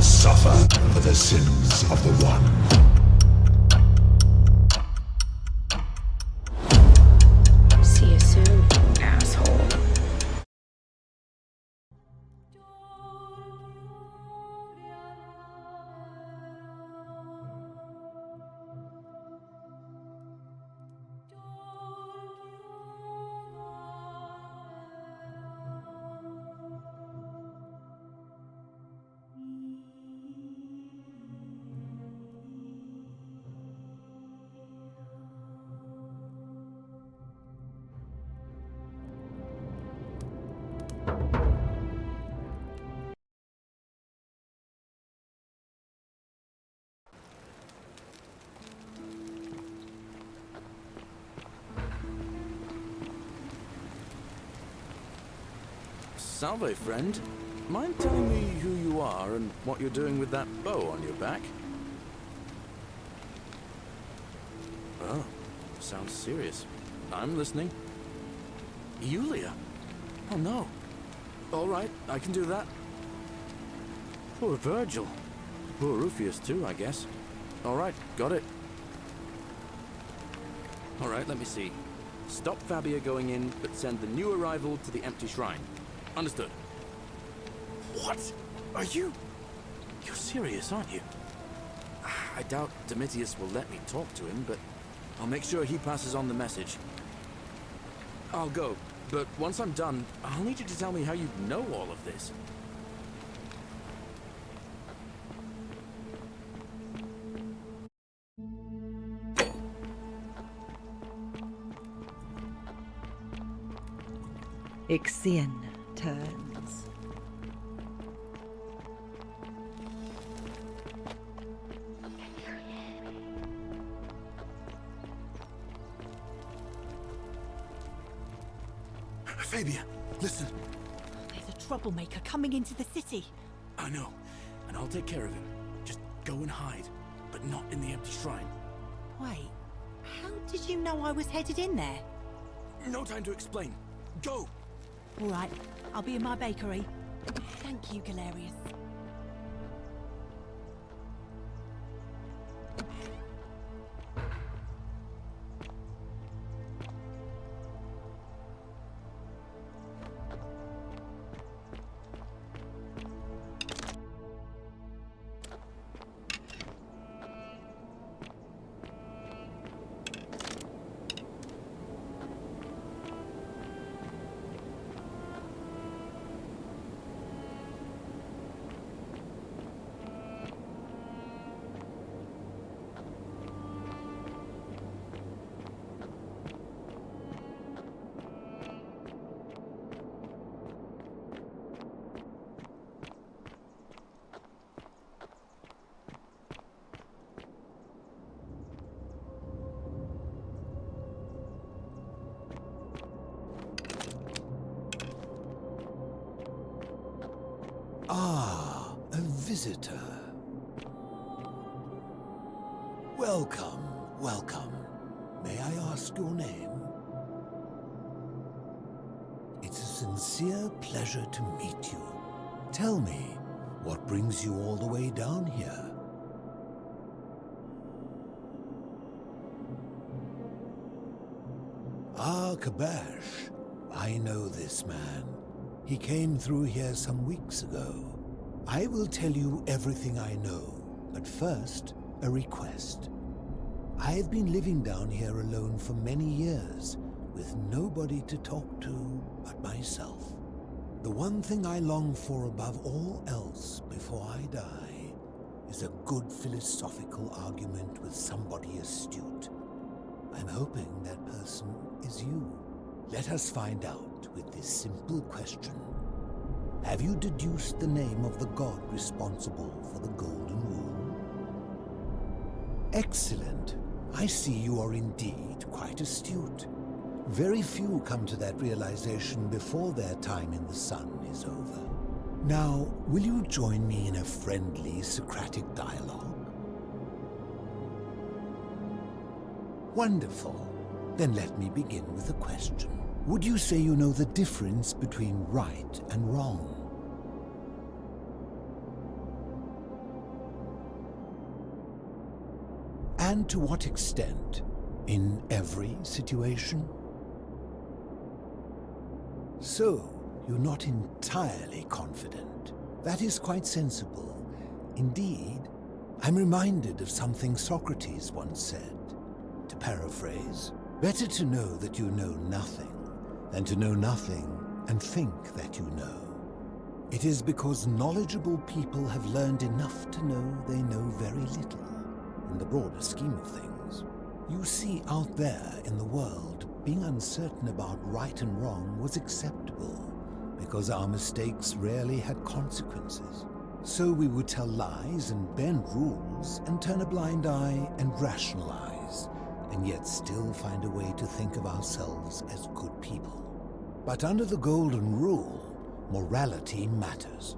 shall suffer for the sins of the One. See you soon, asshole. Salve, friend. Mind telling me who you are and what you're doing with that bow on your back? Oh, sounds serious. I'm listening. Yulia? Oh no. All right, I can do that. Poor Virgil. Poor Rufius too, I guess. All right, got it. All right, let me see. Stop Fabia going in, but send the new arrival to the empty shrine. Understood. What? Are you... You're serious, aren't you? I doubt Domitius will let me talk to him, but I'll make sure he passes on the message. I'll go, but once I'm done, I'll need you to tell me how you know all of this. Ixion turns. Fabia, listen. There's a troublemaker coming into the city. I know, and I'll take care of him. Just go and hide, but not in the empty shrine. Wait, how did you know I was headed in there? No time to explain. Go! All right, I'll be in my bakery. Thank you, Galerius. Ah, a visitor. Welcome, welcome. May I ask your name? It's a sincere pleasure to meet you. Tell me, what brings you all the way down here? Ah, Kabash. I know this man. He came through here some weeks ago. I will tell you everything I know, but first, a request. I've been living down here alone for many years, with nobody to talk to but myself. The one thing I long for above all else before I die is a good philosophical argument with somebody astute. I'm hoping that person is you. Let us find out with this simple question. Have you deduced the name of the god responsible for the Golden Rule? Excellent. I see you are indeed quite astute. Very few come to that realization before their time in the sun is over. Now, will you join me in a friendly Socratic dialogue? Wonderful. Then let me begin with a question. Would you say you know the difference between right and wrong? And to what extent? In every situation? So, you're not entirely confident. That is quite sensible. Indeed, I'm reminded of something Socrates once said. To paraphrase, better to know that you know nothing than to know nothing and think that you know. It is because knowledgeable people have learned enough to know they know very little, in the broader scheme of things. You see, out there in the world, being uncertain about right and wrong was acceptable, because our mistakes rarely had consequences. So we would tell lies and bend rules and turn a blind eye and rationalize, and yet still find a way to think of ourselves as good people. But under the golden rule, morality matters.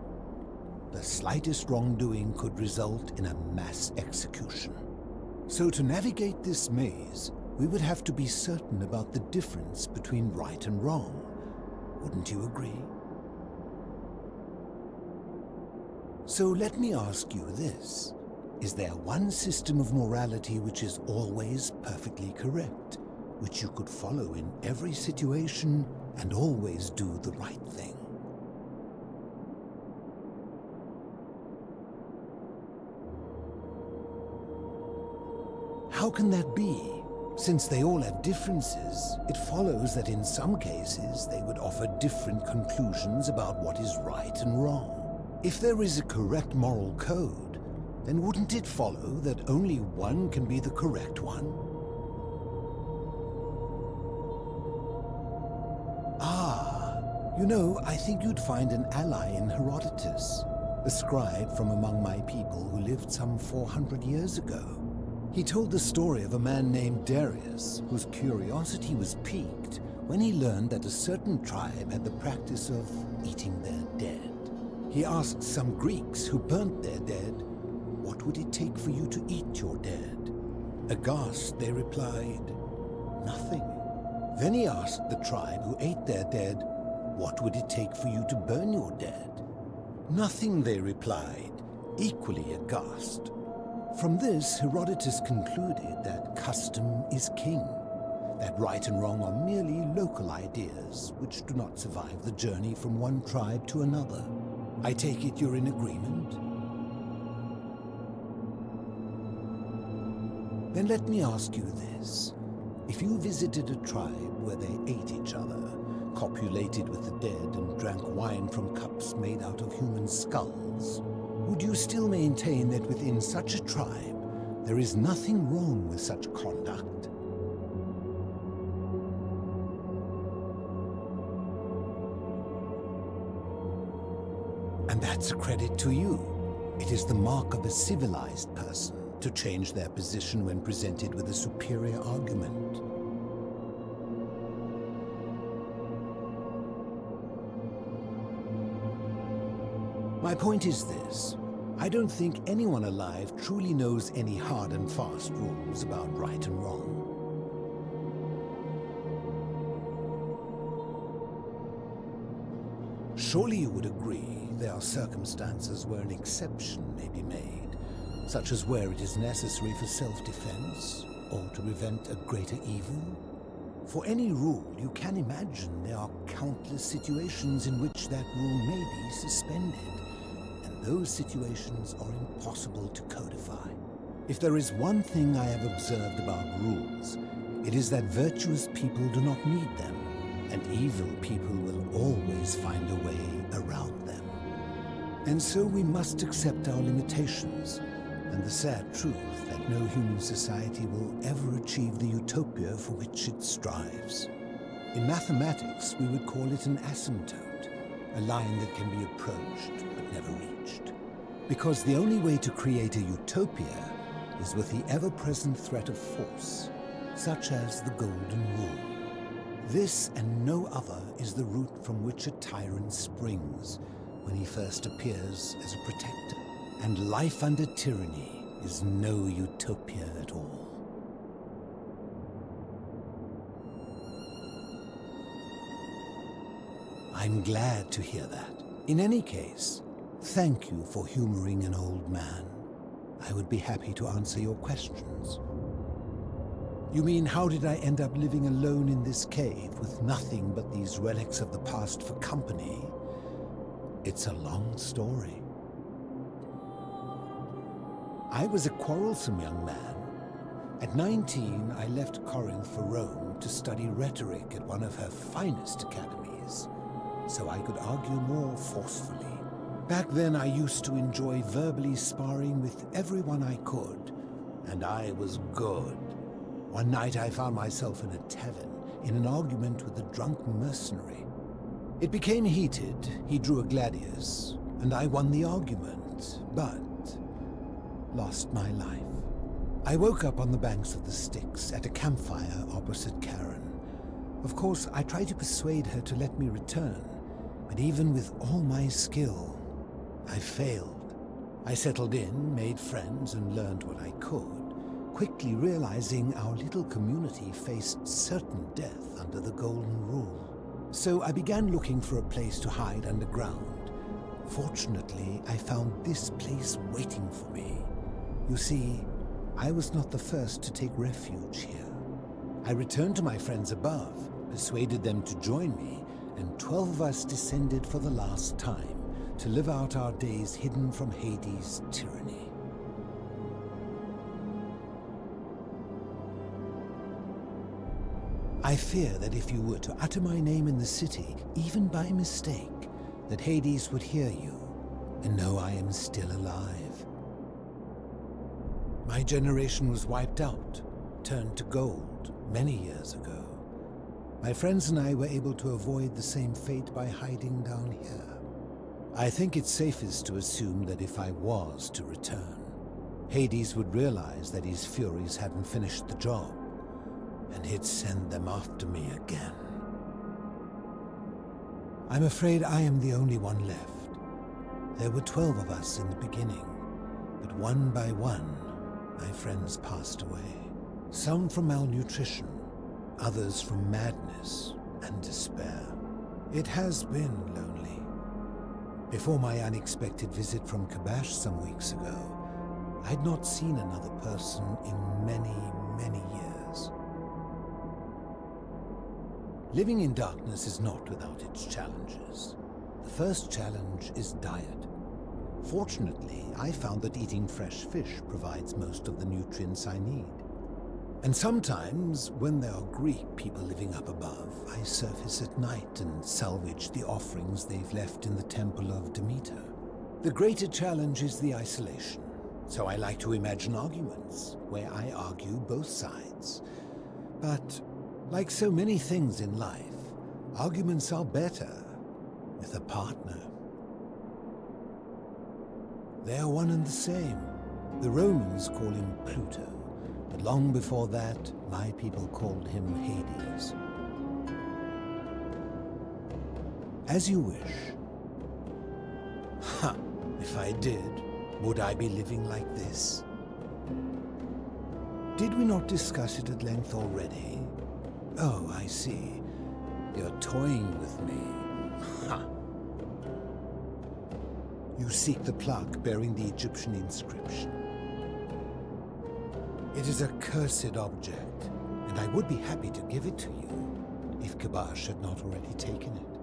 The slightest wrongdoing could result in a mass execution. So to navigate this maze, we would have to be certain about the difference between right and wrong. Wouldn't you agree? So let me ask you this. Is there one system of morality which is always perfectly correct, which you could follow in every situation and always do the right thing? How can that be? Since they all have differences, it follows that in some cases they would offer different conclusions about what is right and wrong. If there is a correct moral code, then wouldn't it follow that only one can be the correct one? You know, I think you'd find an ally in Herodotus, a scribe from among my people who lived some 400 years ago. He told the story of a man named Darius, whose curiosity was piqued when he learned that a certain tribe had the practice of eating their dead. He asked some Greeks who burnt their dead, "What would it take for you to eat your dead?" Aghast, they replied, "Nothing." Then he asked the tribe who ate their dead, "What would it take for you to burn your dead?" "Nothing," they replied, equally aghast. From this, Herodotus concluded that custom is king, that right and wrong are merely local ideas which do not survive the journey from one tribe to another. I take it you're in agreement? Then let me ask you this. If you visited a tribe where they ate each other, copulated with the dead, and drank wine from cups made out of human skulls, would you still maintain that within such a tribe there is nothing wrong with such conduct? And that's a credit to you. It is the mark of a civilized person to change their position when presented with a superior argument. My point is this. I don't think anyone alive truly knows any hard and fast rules about right and wrong. Surely you would agree there are circumstances where an exception may be made, such as where it is necessary for self-defense or to prevent a greater evil. For any rule, you can imagine there are countless situations in which that rule may be suspended. Those situations are impossible to codify. If there is one thing I have observed about rules, it is that virtuous people do not need them, and evil people will always find a way around them. And so we must accept our limitations, and the sad truth that no human society will ever achieve the utopia for which it strives. In mathematics, we would call it an asymptote, a line that can be approached but never reached. Because the only way to create a utopia is with the ever-present threat of force, such as the Golden Rule. This and no other is the root from which a tyrant springs when he first appears as a protector. And life under tyranny is no utopia at all. I'm glad to hear that. In any case, thank you for humoring an old man. I would be happy to answer your questions. You mean, how did I end up living alone in this cave with nothing but these relics of the past for company? It's a long story. I was a quarrelsome young man. At 19, I left Corinth for Rome to study rhetoric at one of her finest academies, so I could argue more forcefully. Back then, I used to enjoy verbally sparring with everyone I could, and I was good. One night I found myself in a tavern, in an argument with a drunk mercenary. It became heated, he drew a gladius, and I won the argument, but lost my life. I woke up on the banks of the Styx at a campfire opposite Karen. Of course, I tried to persuade her to let me return, but even with all my skill, I failed. I settled in, made friends, and learned what I could, quickly realizing our little community faced certain death under the Golden Rule. So I began looking for a place to hide underground. Fortunately, I found this place waiting for me. You see, I was not the first to take refuge here. I returned to my friends above, persuaded them to join me, and 12 of us descended for the last time to live out our days hidden from Hades' tyranny. I fear that if you were to utter my name in the city, even by mistake, that Hades would hear you and know I am still alive. My generation was wiped out, turned to gold, many years ago. My friends and I were able to avoid the same fate by hiding down here. I think it's safest to assume that if I was to return, Hades would realize that his furies hadn't finished the job, and he'd send them after me again. I'm afraid I am the only one left. There were 12 of us in the beginning, but one by one, my friends passed away. Some from malnutrition, others from madness and despair. It has been lonely. Before my unexpected visit from Kabash some weeks ago, I'd not seen another person in many, many years. Living in darkness is not without its challenges. The first challenge is diet. Fortunately, I found that eating fresh fish provides most of the nutrients I need. And sometimes, when there are Greek people living up above, I surface at night and salvage the offerings they've left in the temple of Demeter. The greater challenge is the isolation, so I like to imagine arguments, where I argue both sides. But like so many things in life, arguments are better with a partner. They are one and the same. The Romans call him Pluto, but long before that, my people called him Hades. As you wish. Ha! If I did, would I be living like this? Did we not discuss it at length already? Oh, I see. You're toying with me. Ha! You seek the plaque bearing the Egyptian inscription. It is a cursed object, and I would be happy to give it to you, if Kabash had not already taken it.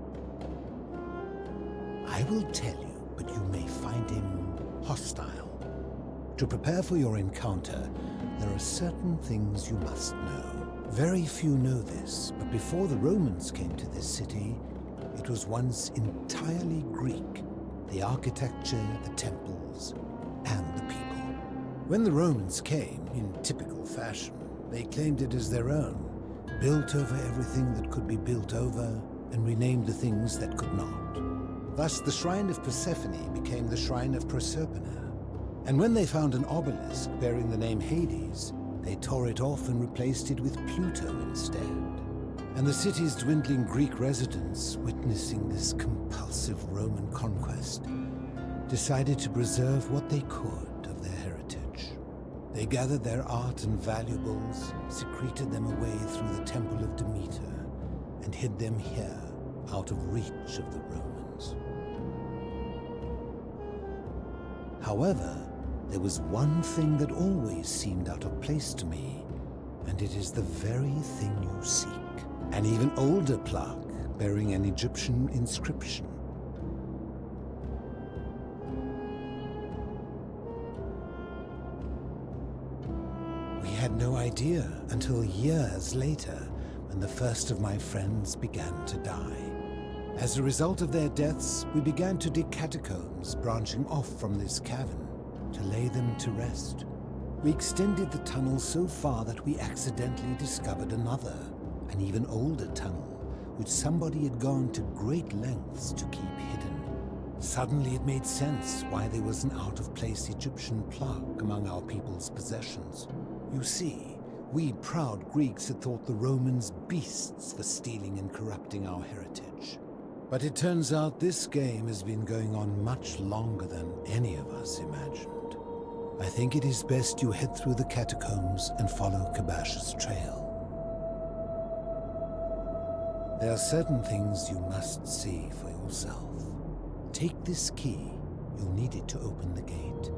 I will tell you, but you may find him hostile. To prepare for your encounter, there are certain things you must know. Very few know this, but before the Romans came to this city, it was once entirely Greek. The architecture, the temples, and the people. When the Romans came, in typical fashion, they claimed it as their own, built over everything that could be built over, and renamed the things that could not. Thus, the shrine of Persephone became the shrine of Proserpina. And when they found an obelisk bearing the name Hades, they tore it off and replaced it with Pluto instead. And the city's dwindling Greek residents, witnessing this compulsive Roman conquest, decided to preserve what they could of their heritage. They gathered their art and valuables, secreted them away through the Temple of Demeter, and hid them here, out of reach of the Romans. However, there was one thing that always seemed out of place to me, and it is the very thing you seek. An even older plaque bearing an Egyptian inscription. We had no idea until years later when the first of my friends began to die. As a result of their deaths, we began to dig catacombs branching off from this cavern to lay them to rest. We extended the tunnel so far that we accidentally discovered another, an even older tunnel, which somebody had gone to great lengths to keep hidden. Suddenly it made sense why there was an out-of-place Egyptian plaque among our people's possessions. You see, we proud Greeks had thought the Romans beasts for stealing and corrupting our heritage. But it turns out this game has been going on much longer than any of us imagined. I think it is best you head through the catacombs and follow Kabash's trail. There are certain things you must see for yourself. Take this key. You'll need it to open the gate.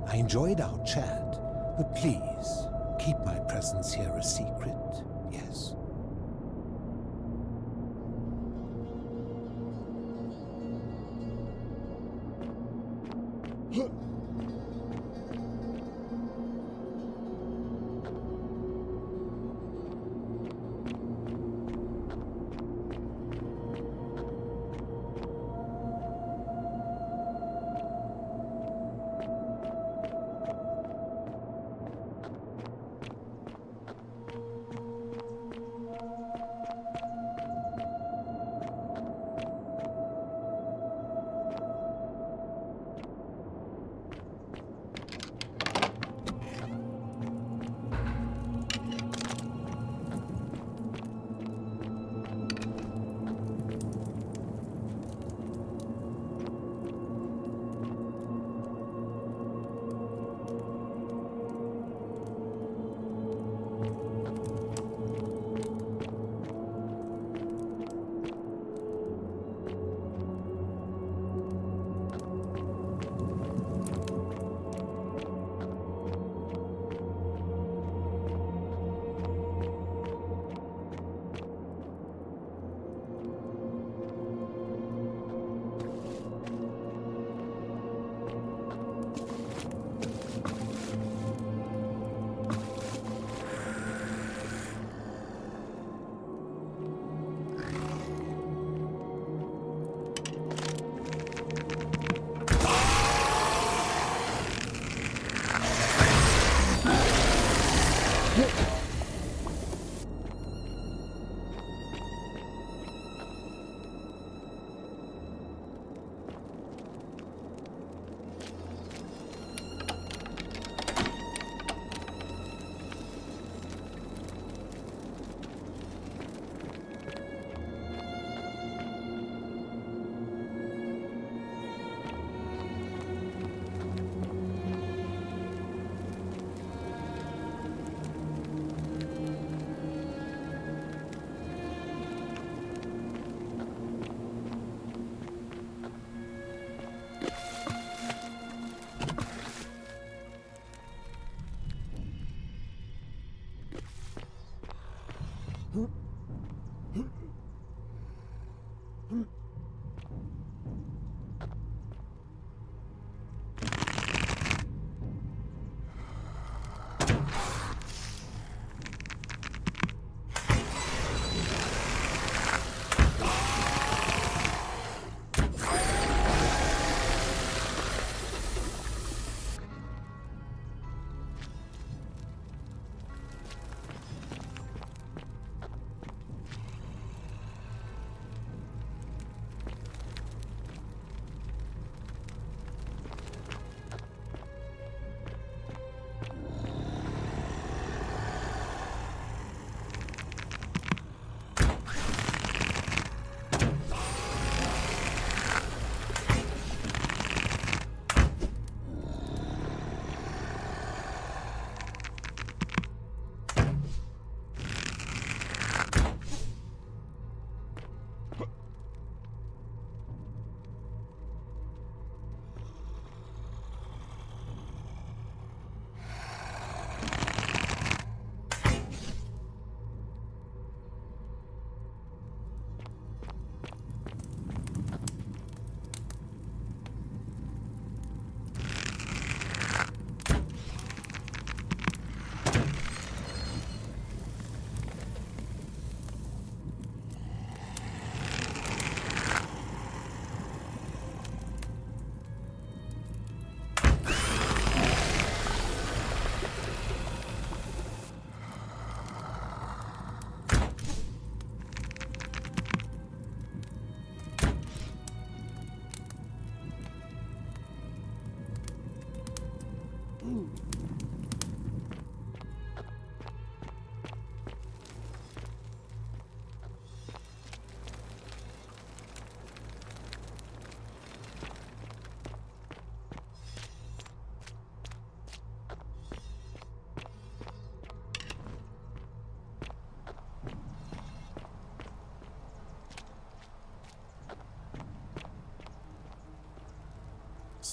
I enjoyed our chat, but please, keep my presence here a secret, yes?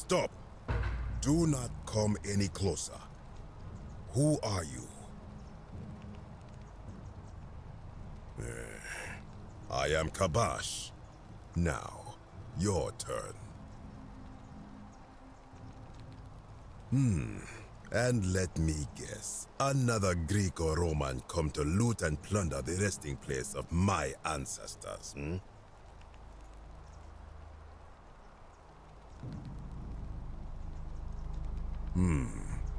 Stop! Do not come any closer. Who are you? I am Kabash. Now, your turn. And let me guess, another Greek or Roman come to loot and plunder the resting place of my ancestors,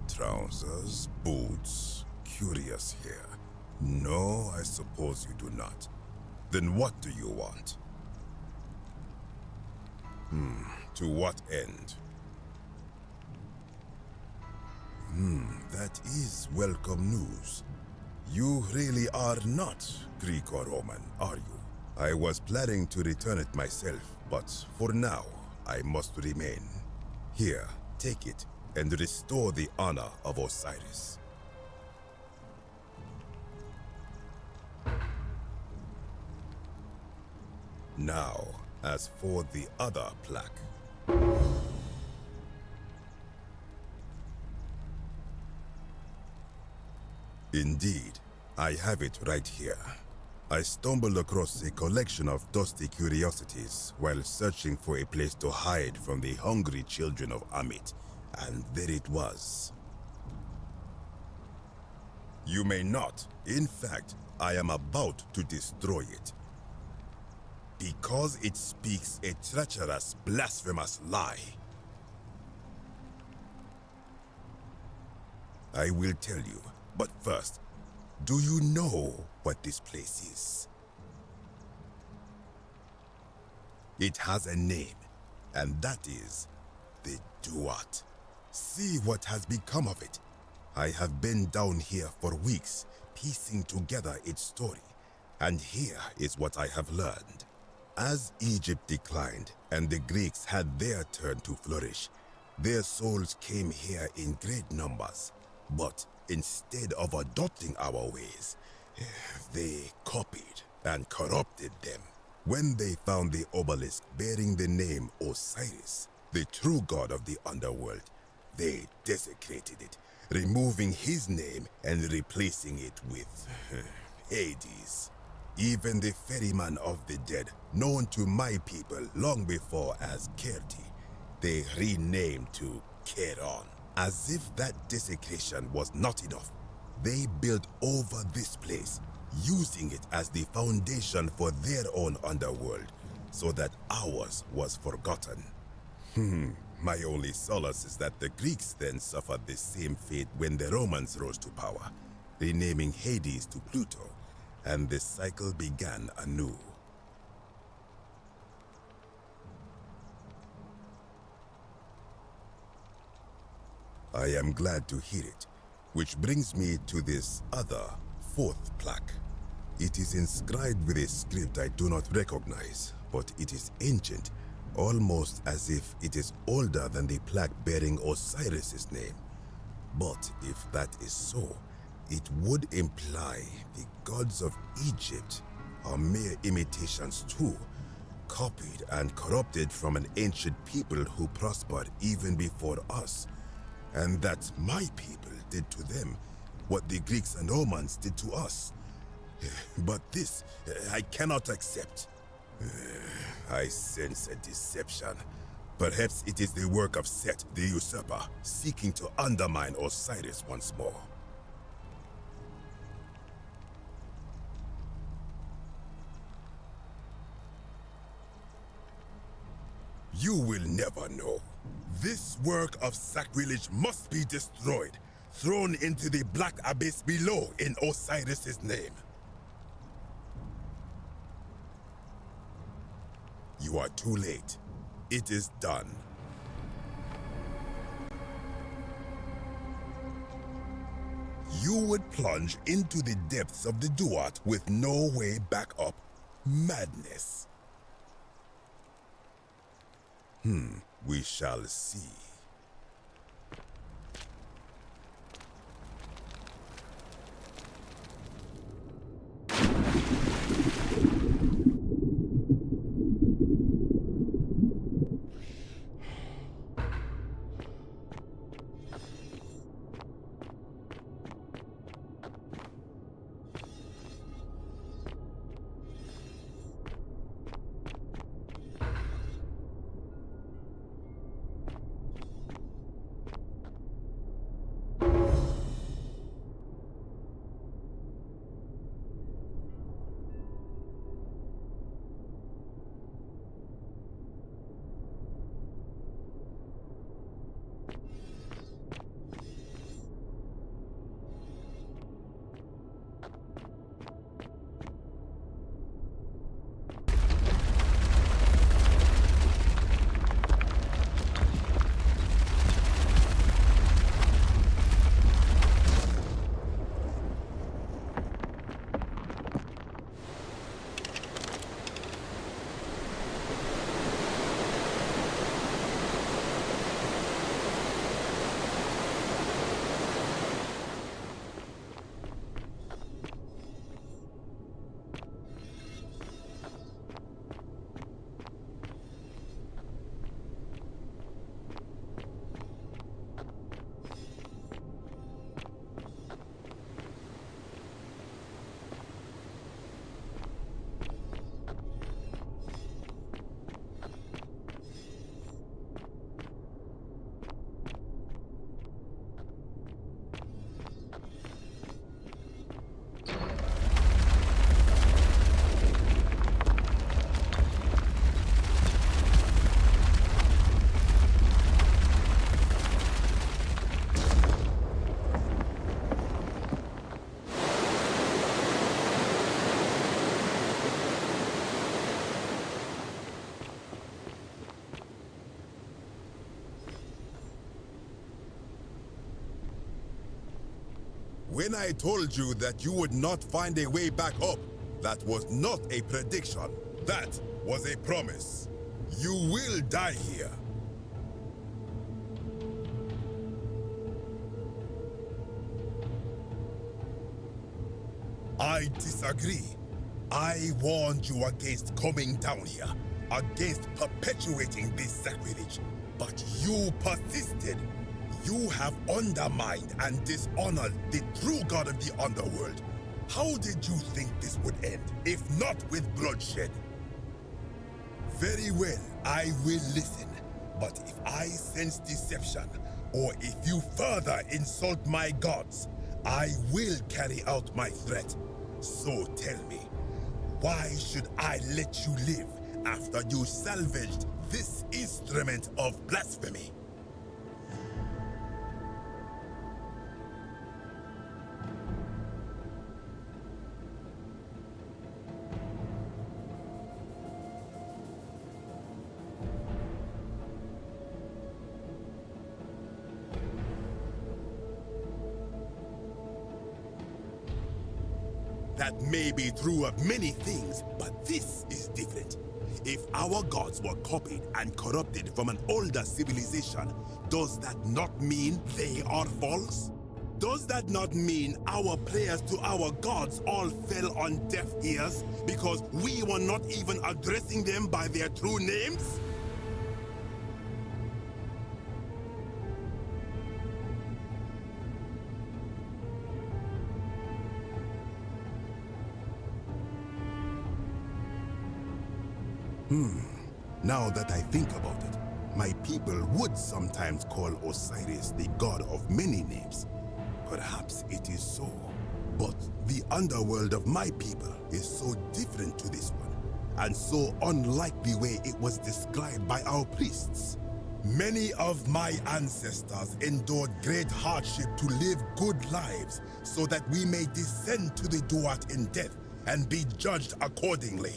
Trousers, boots, curious here. No, I suppose you do not. Then what do you want? To what end? That is welcome news. You really are not Greek or Roman, are you? I was planning to return it myself, but for now, I must remain. Here, take it, and restore the honor of Osiris. Now, as for the other plaque. Indeed, I have it right here. I stumbled across a collection of dusty curiosities while searching for a place to hide from the hungry children of Amit, and there it was. You may not. In fact, I am about to destroy it. Because it speaks a treacherous, blasphemous lie. I will tell you, but first, do you know what this place is? It has a name, and that is the Duat. See what has become of it. I have been down here for weeks, piecing together its story, and here is what I have learned. As Egypt declined and the Greeks had their turn to flourish, their souls came here in great numbers. But instead of adopting our ways, they copied and corrupted them. When they found the obelisk bearing the name Osiris, the true god of the underworld, they desecrated it, removing his name and replacing it with Hades. Even the ferryman of the dead, known to my people long before as Kerti, they renamed to Keron. As if that desecration was not enough, they built over this place, using it as the foundation for their own underworld, so that ours was forgotten. My only solace is that the Greeks then suffered the same fate when the Romans rose to power, renaming Hades to Pluto, and the cycle began anew. I am glad to hear it, which brings me to this other, fourth plaque. It is inscribed with a script I do not recognize, but it is ancient, almost as if it is older than the plaque bearing Osiris's name. But if that is so, it would imply the gods of Egypt are mere imitations too, copied and corrupted from an ancient people who prospered even before us. And that my people did to them what the Greeks and Romans did to us. But this, I cannot accept. I sense a deception. Perhaps it is the work of Set, the usurper, seeking to undermine Osiris once more. You will never know. This work of sacrilege must be destroyed, thrown into the black abyss below in Osiris's name. You are too late. It is done. You would plunge into the depths of the Duat with no way back up. Madness. We shall see. When I told you that you would not find a way back up, that was not a prediction. That was a promise. You will die here. I disagree. I warned you against coming down here, against perpetuating this sacrilege, but you persisted. You have undermined and dishonored the true god of the underworld. How did you think this would end, if not with bloodshed? Very well, I will listen. But if I sense deception, or if you further insult my gods, I will carry out my threat. So tell me, why should I let you live after you salvaged this instrument of blasphemy? That may be true of many things, but this is different. If our gods were copied and corrupted from an older civilization, does that not mean they are false? Does that not mean our prayers to our gods all fell on deaf ears because we were not even addressing them by their true names? Now that I think about it, my people would sometimes call Osiris the god of many names. Perhaps it is so. But the underworld of my people is so different to this one, and so unlike the way it was described by our priests. Many of my ancestors endured great hardship to live good lives so that we may descend to the Duat in death and be judged accordingly.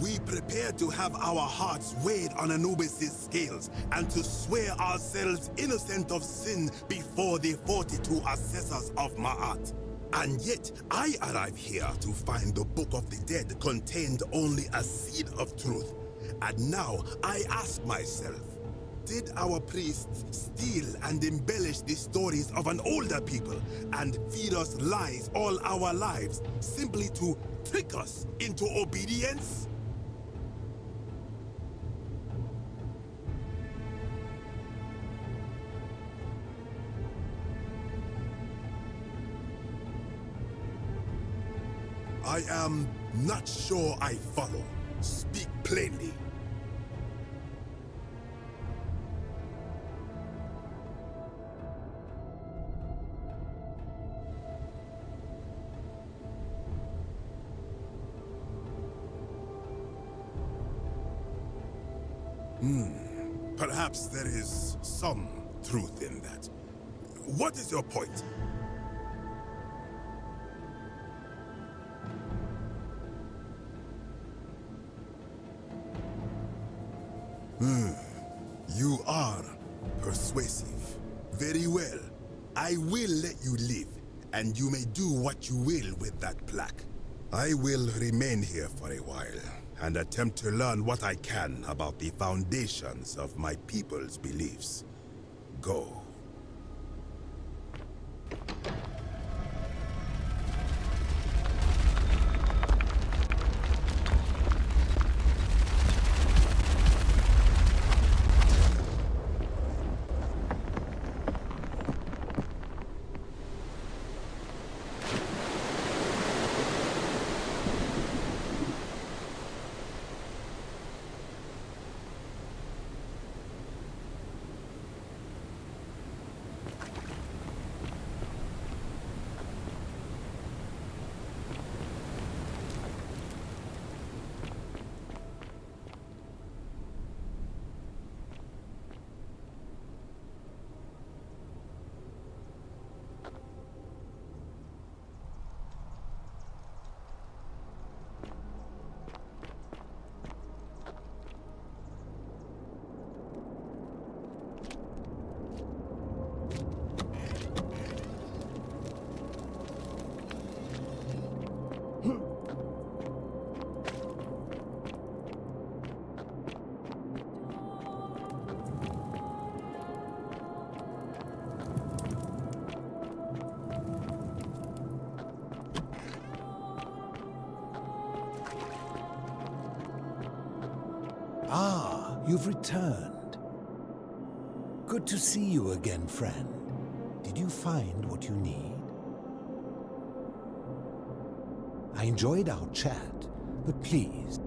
We prepare to have our hearts weighed on Anubis' scales and to swear ourselves innocent of sin before the 42 assessors of Ma'at. And yet, I arrive here to find the Book of the Dead contained only a seed of truth. And now, I ask myself, did our priests steal and embellish the stories of an older people and feed us lies all our lives simply to trick us into obedience? I am not sure I follow. Speak plainly. Perhaps there is some truth in that. What is your point? You are persuasive. Very well. I will let you live, and you may do what you will with that plaque. I will remain here for a while, and attempt to learn what I can about the foundations of my people's beliefs. Go. Ah, you've returned. Good to see you again, friend. Did you find what you need? I enjoyed our chat, but please,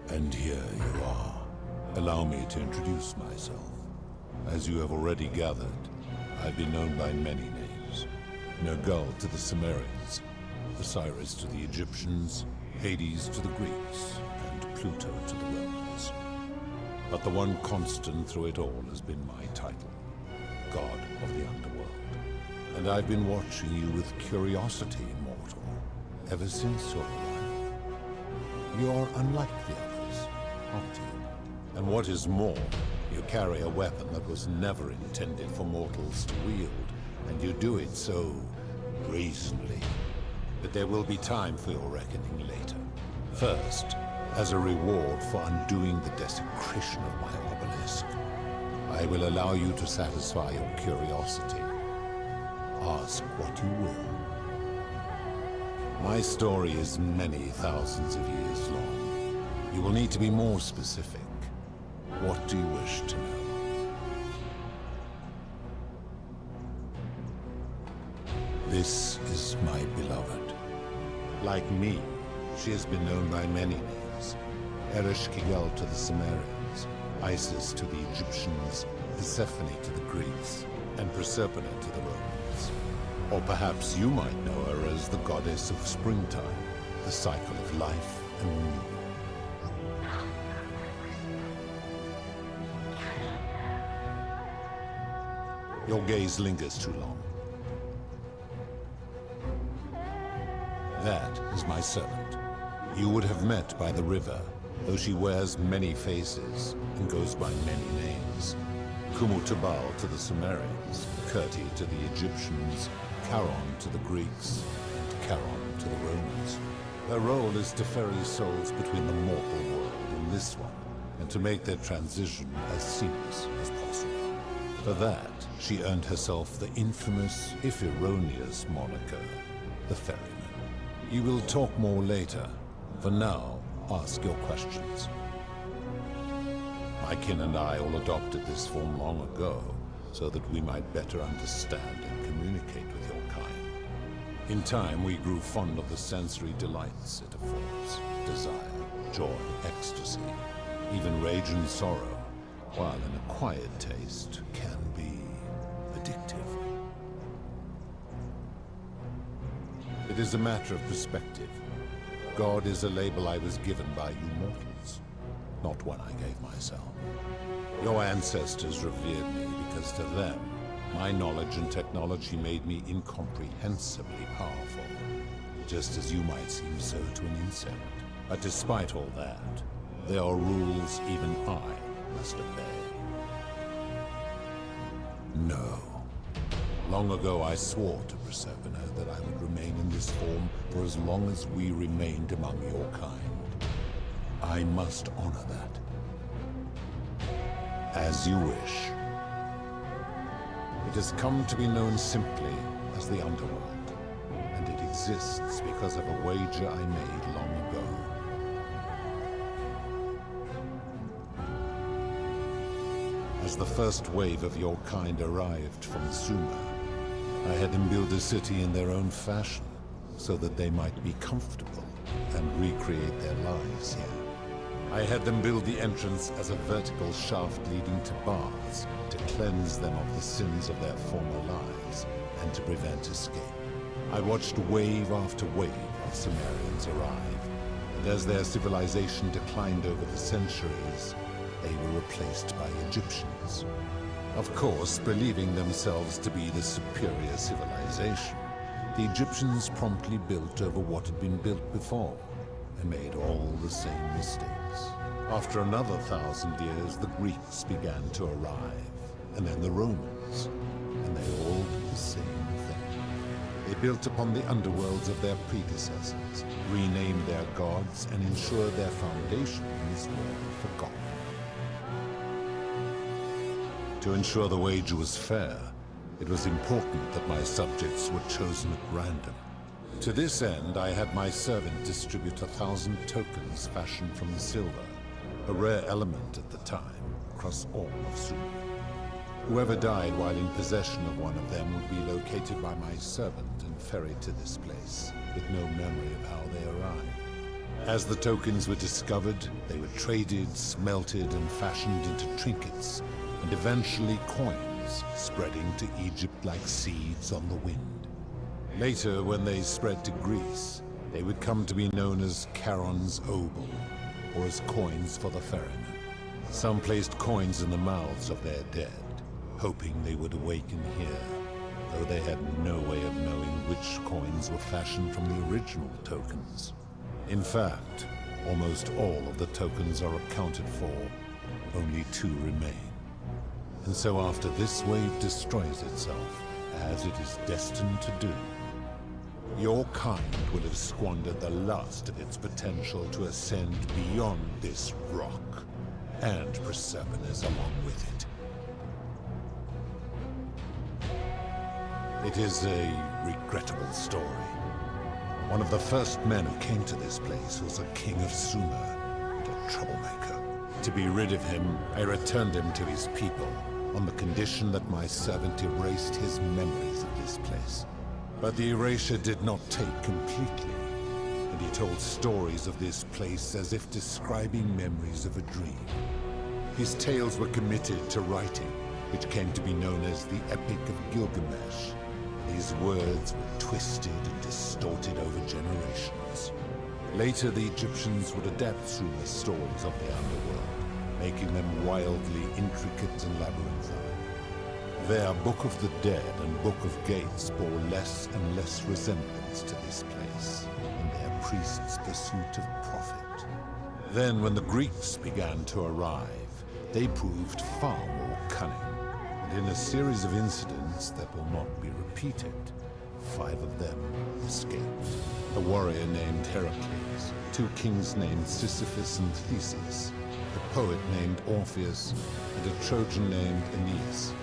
And here you are. Allow me to introduce myself. As you have already gathered, I've been known by many names. Nergal to the Sumerians, Osiris to the Egyptians, Hades to the Greeks, and Pluto to the Romans. But the one constant through it all has been my title, God of the Underworld. And I've been watching you with curiosity, mortal, ever since your arrival. You're unlike the others, aren't you? And what is more, you carry a weapon that was never intended for mortals to wield, and you do it so gracefully. But there will be time for your reckoning later. First, as a reward for undoing the desecration of my obelisk, I will allow you to satisfy your curiosity. Ask what you will. My story is many thousands of years long. You will need to be more specific. What do you wish to know? This is my beloved. Like me, she has been known by many names. Ereshkigal to the Sumerians, Isis to the Egyptians, the Persephone to the Greeks, and Proserpine to the Romans. Or perhaps you might know her as the goddess of springtime, the cycle of life and renewal. Your gaze lingers too long. That is my servant. You would have met by the river, though she wears many faces and goes by many names. Kumutubal to the Sumerians, Kirti to the Egyptians, Charon to the Greeks, and Charon to the Romans. Her role is to ferry souls between the mortal world and this one, and to make their transition as seamless as possible. For that, she earned herself the infamous, if erroneous, moniker, the Ferryman. You will talk more later. For now, ask your questions. My kin and I all adopted this form long ago, so that we might better understand and communicate with your kind. In time, we grew fond of the sensory delights it affords: desire, joy, ecstasy, even rage and sorrow, while an acquired taste can be addictive. It is a matter of perspective. God is a label I was given by you mortals, not one I gave myself. Your ancestors revered me because to them, my knowledge and technology made me incomprehensibly powerful, just as you might seem so to an insect. But despite all that, there are rules even I must obey. No. Long ago I swore to Persephone that I would remain in this form for as long as we remained among your kind. I must honor that. As you wish. It has come to be known simply as the Underworld, and it exists because of a wager I made long ago. As the first wave of your kind arrived from Sumer, I had them build a city in their own fashion, so that they might be comfortable and recreate their lives here. I had them build the entrance as a vertical shaft leading to baths, to cleanse them of the sins of their former lives, and to prevent escape. I watched wave after wave of Sumerians arrive, and as their civilization declined over the centuries, they were replaced by Egyptians. Of course, believing themselves to be the superior civilization, the Egyptians promptly built over what had been built before, and made all the same mistakes. After another 1,000 years, the Greeks began to arrive, and then the Romans, and they all did the same thing. They built upon the underworlds of their predecessors, renamed their gods, and ensured their foundations were forgotten. To ensure the wager was fair, it was important that my subjects were chosen at random. To this end, I had my servant distribute 1,000 tokens fashioned from silver, a rare element at the time, across all of Sumer. Whoever died while in possession of one of them would be located by my servant and ferried to this place, with no memory of how they arrived. As the tokens were discovered, they were traded, smelted, and fashioned into trinkets, and eventually coins, spreading to Egypt like seeds on the wind. Later, when they spread to Greece, they would come to be known as Charon's obol, or as coins for the ferryman. Some placed coins in the mouths of their dead, hoping they would awaken here, though they had no way of knowing which coins were fashioned from the original tokens. In fact, almost all of the tokens are accounted for, only 2 remain. And so after this wave destroys itself, as it is destined to do, your kind would have squandered the last of its potential to ascend beyond this rock, and Persepone's along with it. It is a regrettable story. One of the first men who came to this place was a king of Sumer, and a troublemaker. To be rid of him, I returned him to his people, on the condition that my servant erased his memories of this place. But the erasure did not take completely, and he told stories of this place as if describing memories of a dream. His tales were committed to writing, which came to be known as the Epic of Gilgamesh. These words were twisted and distorted over generations. Later, the Egyptians would adapt Sumer's stories of the underworld, making them wildly intricate and labyrinthine. Their Book of the Dead and Book of Gates bore less and less resemblance to this place in their priests' pursuit of profit. Then, when the Greeks began to arrive, they proved far more cunning. And in a series of incidents that will not be repeated, 5 of them escaped. A warrior named Heracles, 2 kings named Sisyphus and Theseus, a poet named Orpheus, and a Trojan named Aeneas.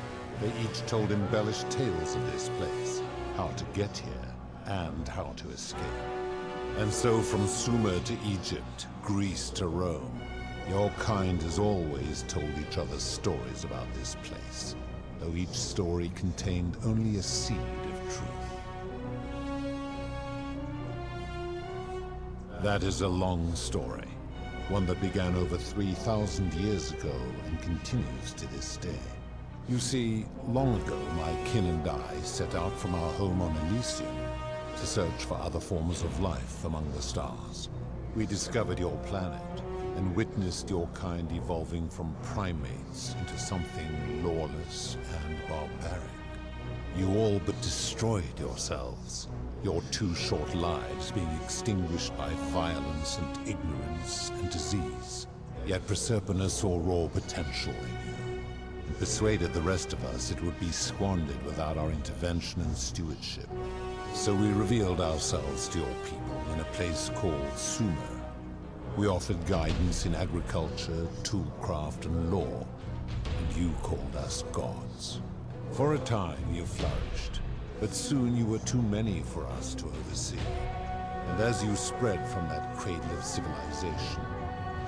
They each told embellished tales of this place, how to get here, and how to escape. And so from Sumer to Egypt, Greece to Rome, your kind has always told each other stories about this place, though each story contained only a seed of truth. That is a long story, one that began over 3,000 years ago and continues to this day. You see, long ago my kin and I set out from our home on Elysium to search for other forms of life among the stars. We discovered your planet and witnessed your kind evolving from primates into something lawless and barbaric. You all but destroyed yourselves, your 2 short lives being extinguished by violence and ignorance and disease. Yet Proserpina saw raw potential in you, and persuaded the rest of us it would be squandered without our intervention and stewardship. So we revealed ourselves to your people in a place called Sumer. We offered guidance in agriculture, toolcraft, and law, and you called us gods. For a time you flourished, but soon you were too many for us to oversee. And as you spread from that cradle of civilization,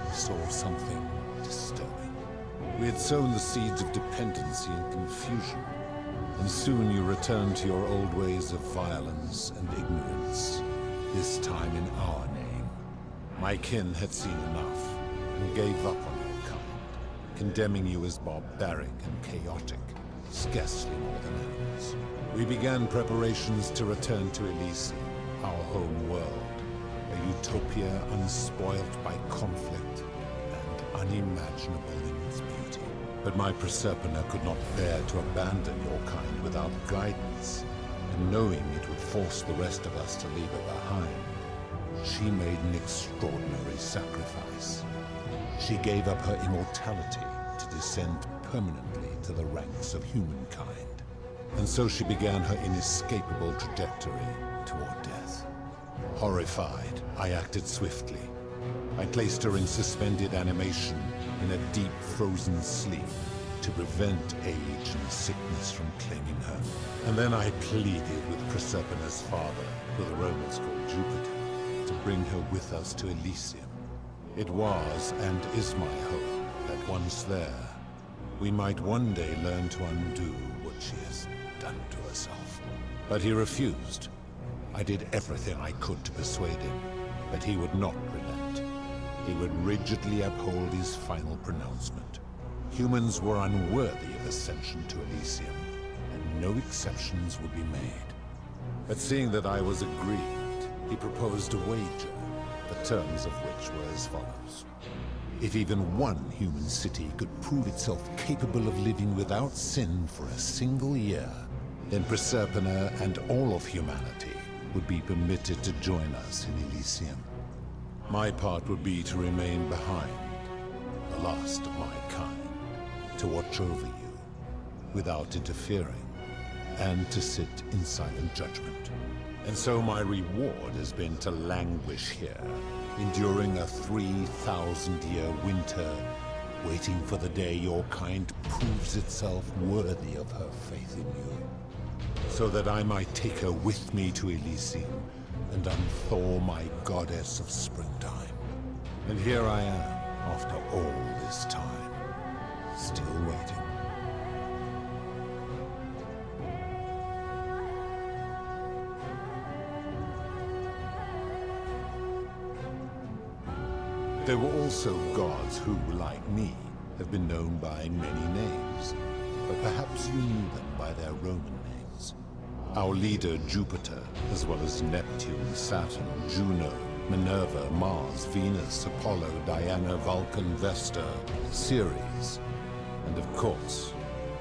we saw something disturbing. We had sown the seeds of dependency and confusion, and soon you returned to your old ways of violence and ignorance, this time in our name. My kin had seen enough, and gave up on your kind, condemning you as barbaric and chaotic, scarcely more than animals. We began preparations to return to Elysium, our home world, a utopia unspoilt by conflict and unimaginable in its beauty. But my Proserpina could not bear to abandon your kind without guidance, and knowing it would force the rest of us to leave her behind, she made an extraordinary sacrifice. She gave up her immortality to descend permanently to the ranks of humankind. And so she began her inescapable trajectory toward death. Horrified, I acted swiftly. I placed her in suspended animation in a deep frozen sleep to prevent age and sickness from claiming her. And then I pleaded with Proserpina's father, who the Romans called Jupiter, to bring her with us to Elysium. It was and is my hope that once there, we might one day learn to undo what she has done to herself. But he refused. I did everything I could to persuade him, but he would not relent. He would rigidly uphold his final pronouncement. Humans were unworthy of ascension to Elysium, and no exceptions would be made. But seeing that I was aggrieved, he proposed a wager, the terms of which were as follows. If even one human city could prove itself capable of living without sin for a single year, then Proserpina and all of humanity would be permitted to join us in Elysium. My part would be to remain behind, the last of my kind, to watch over you, without interfering, and to sit in silent judgment. And so my reward has been to languish here, enduring a 3,000-year winter, waiting for the day your kind proves itself worthy of her faith in you, so that I might take her with me to Elysium and unthaw my goddess of springtime. And here I am, after all this time, still waiting. There were also gods who, like me, have been known by many names. but perhaps you knew them by their Roman names. Our leader, Jupiter, as well as Neptune, Saturn, Juno, Minerva, Mars, Venus, Apollo, Diana, Vulcan, Vesta, Ceres, and of course,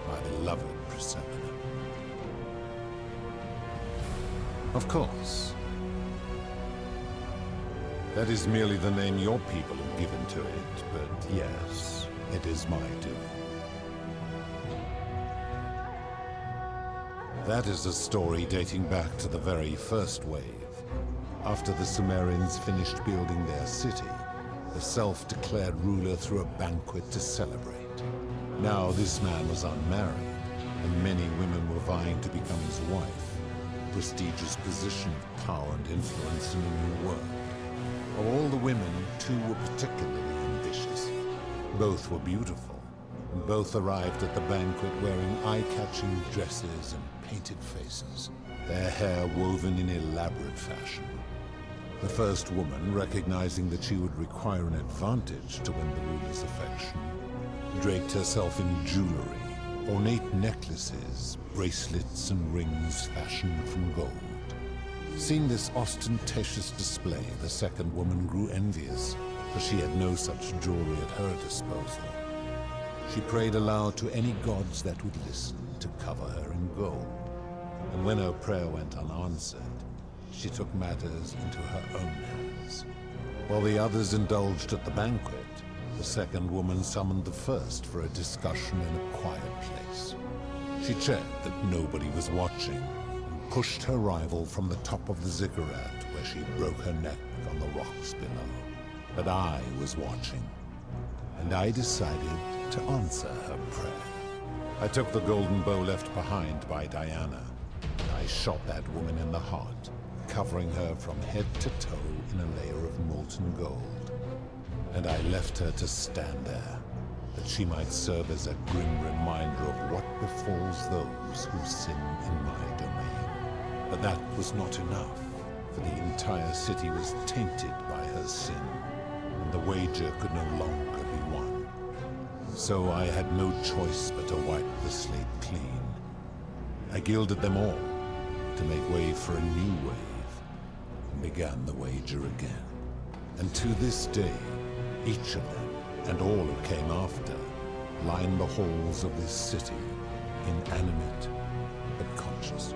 my beloved Persephone. Of course. That is merely the name your people have given to it, but yes, it is my doing. That is a story dating back to the very first wave. After the Sumerians finished building their city, the self-declared ruler threw a banquet to celebrate. Now this man was unmarried, and many women were vying to become his wife, a prestigious position of power and influence in a new world. Of all the women, two were particularly ambitious. Both were beautiful, and both arrived at the banquet wearing eye-catching dresses and painted faces, their hair woven in elaborate fashion. The first woman, recognizing that she would require an advantage to win the ruler's affection, draped herself in jewelry, ornate necklaces, bracelets, and rings fashioned from gold. Seeing this ostentatious display, the second woman grew envious, for she had no such jewelry at her disposal. She prayed aloud to any gods that would listen to cover her in gold. And when her prayer went unanswered, she took matters into her own hands. While the others indulged at the banquet, the second woman summoned the first for a discussion in a quiet place. She checked that nobody was watching, and pushed her rival from the top of the ziggurat, where she broke her neck on the rocks below. But I was watching, and I decided to answer her prayer. I took the golden bow left behind by Diana, and I shot that woman in the heart, covering her from head to toe in a layer of molten gold. And I left her to stand there, that she might serve as a grim reminder of what befalls those who sin in my domain. But that was not enough, for the entire city was tainted by her sin, and the wager could no longer be won. So I had no choice but to wipe the slate clean. I gilded them all, to make way for a new wave, and began the wager again. And to this day, each of them, and all who came after, line the halls of this city, inanimate but conscious,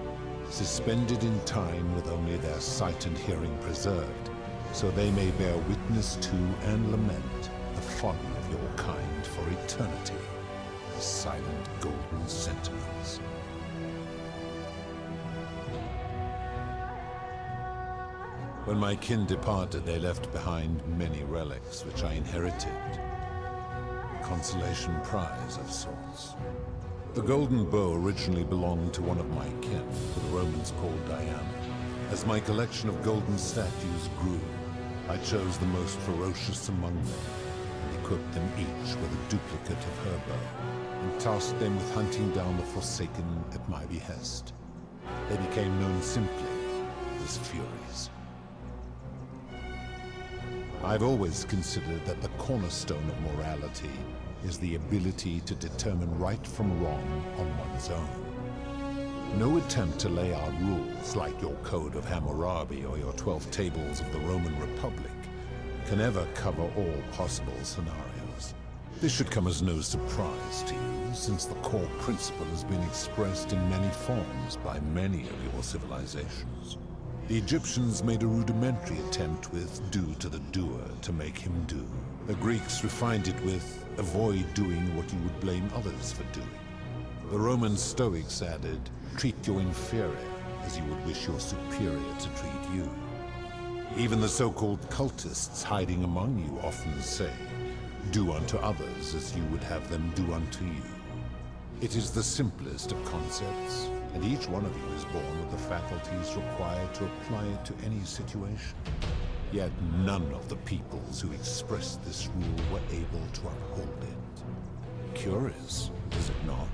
suspended in time with only their sight and hearing preserved, so they may bear witness to and lament the folly of your kind for eternity, the silent golden sentinels. When my kin departed, they left behind many relics which I inherited. Consolation prize of sorts. The golden bow originally belonged to one of my kin, who the Romans called Diana. As my collection of golden statues grew, I chose the most ferocious among them, and equipped them each with a duplicate of her bow, and tasked them with hunting down the Forsaken at my behest. They became known simply as Furies. I've always considered that the cornerstone of morality is the ability to determine right from wrong on one's own. No attempt to lay out rules like your Code of Hammurabi or your 12 Tables of the Roman Republic can ever cover all possible scenarios. This should come as no surprise to you, since the core principle has been expressed in many forms by many of your civilizations. The Egyptians made a rudimentary attempt with do to the doer to make him do. The Greeks refined it with avoid doing what you would blame others for doing. The Roman Stoics added, treat your inferior as you would wish your superior to treat you. Even the so-called cultists hiding among you often say, do unto others as you would have them do unto you. It is the simplest of concepts, and each one of you is born with the faculties required to apply it to any situation. Yet none of the peoples who expressed this rule were able to uphold it. Curious, is it not?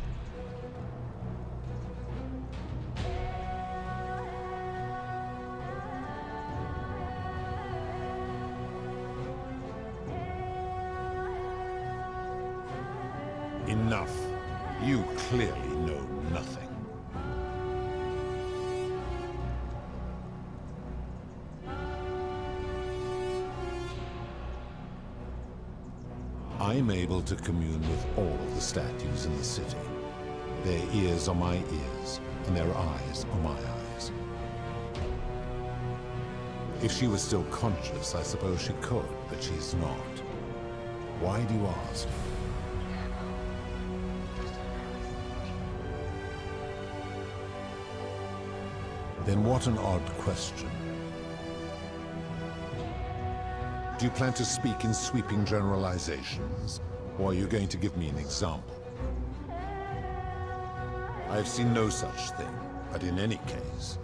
Enough. You clearly know nothing. I'm able to commune with all of the statues in the city. Their ears are my ears, and their eyes are my eyes. If she was still conscious, I suppose she could, but she's not. Why do you ask? Then what an odd question. Do you plan to speak in sweeping generalizations, or are you going to give me an example? I have seen no such thing, but in any case,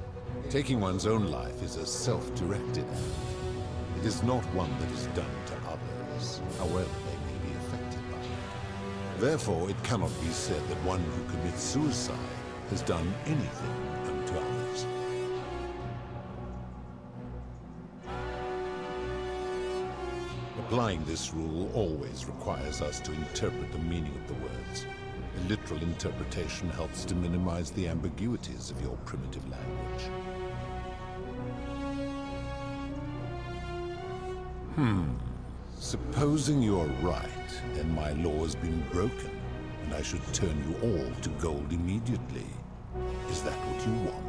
taking one's own life is a self-directed act. It is not one that is done to others, however they may be affected by it. Therefore, it cannot be said that one who commits suicide has done anything unto others. Applying this rule always requires us to interpret the meaning of the words. A literal interpretation helps to minimize the ambiguities of your primitive language. Supposing you're right, then my law has been broken, and I should turn you all to gold immediately. Is that what you want?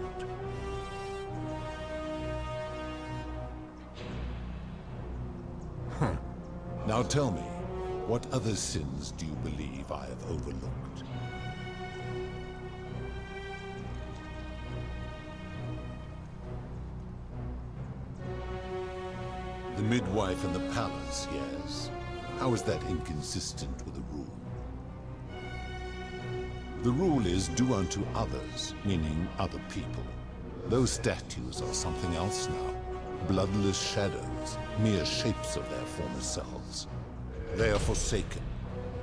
Now tell me, what other sins do you believe I have overlooked? The midwife and the palace, yes. How is that inconsistent with the rule? The rule is do unto others, meaning other people. Those statues are something else now. Bloodless shadows, mere shapes of their former selves. They are forsaken.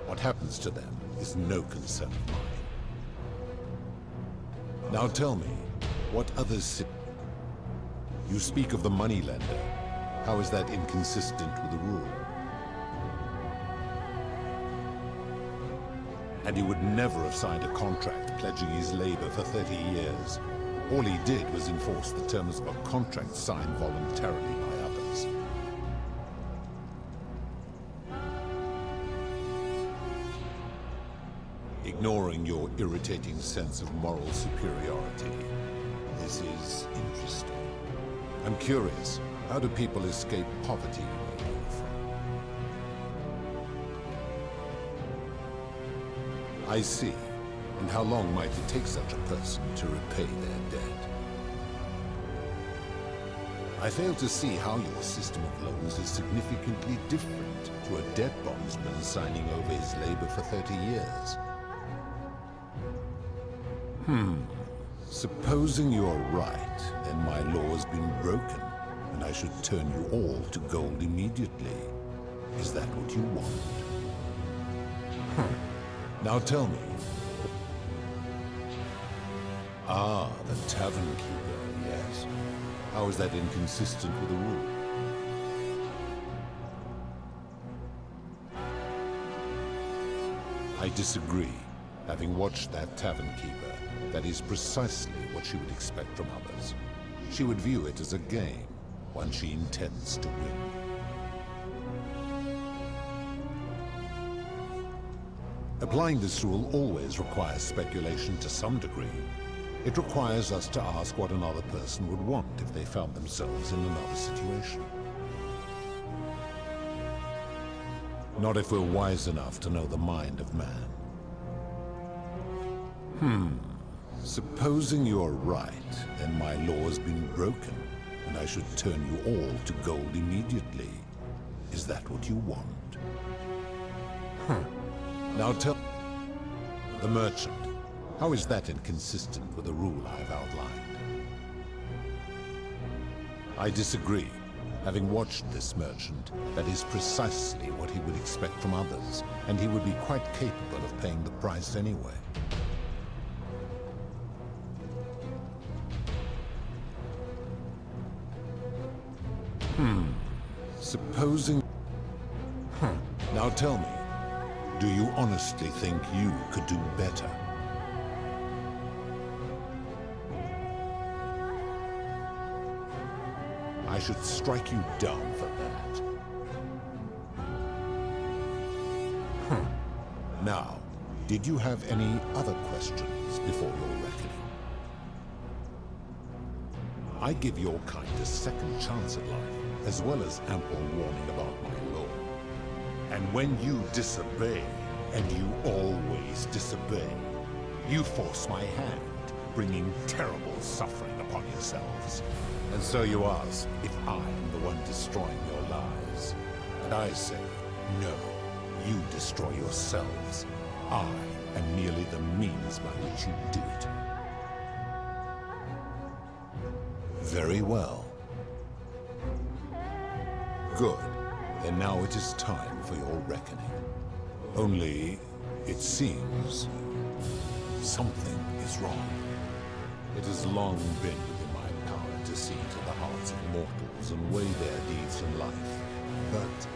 What happens to them is no concern of mine. Now tell me, what others sit? You speak of the moneylender. How is that inconsistent with the rule? And he would never have signed a contract pledging his labor for 30 years. All he did was enforce the terms of a contract signed voluntarily by others. Ignoring your irritating sense of moral superiority, this is interesting. I'm curious, how do people escape poverty where you're from? I see. And how long might it take such a person to repay their debt? I fail to see how your system of loans is significantly different to a debt bondsman signing over his labor for 30 years. Supposing you're right, then my law has been broken, and I should turn you all to gold immediately. Is that what you want? Now tell me. Ah, the tavern keeper, yes. How is that inconsistent with the rule? I disagree. Having watched that tavern keeper, that is precisely what she would expect from others. She would view it as a game, one she intends to win. Applying this rule always requires speculation to some degree. It requires us to ask what another person would want if they found themselves in another situation. Not if we're wise enough to know the mind of man. Supposing you're right, then my law has been broken, and I should turn you all to gold immediately. Is that what you want? Now tell the merchant. How is that inconsistent with the rule I've outlined? I disagree. Having watched this merchant, that is precisely what he would expect from others, and he would be quite capable of paying the price anyway. Supposing... Now tell me, Do you honestly think you could do better? I should strike you down for that. Now, did you have any other questions before your reckoning? I give your kind a second chance at life, as well as ample warning about my law. And when you disobey, and you always disobey, you force my hand, bringing terrible suffering upon yourselves. And so you ask if I am the one destroying your lives. And I say, no, you destroy yourselves. I am merely the means by which you do it. Very well. Good. Then now it is time for your reckoning. Only, it seems, something is wrong. It has long been within my power to see to the hearts of mortals and weigh their deeds in life. But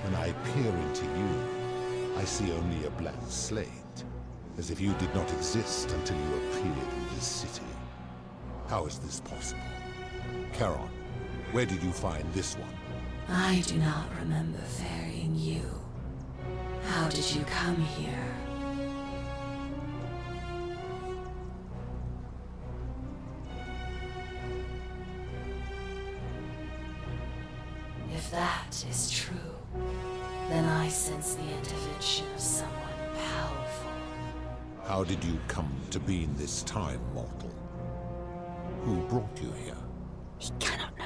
when I peer into you, I see only a blank slate, as if you did not exist until you appeared in this city. How is this possible? Charon, where did you find this one? I do not remember ferrying you. How did you come here? If that is true, then I sense the intervention of someone powerful. How did you come to be in this time, mortal? Who brought you here? He cannot know.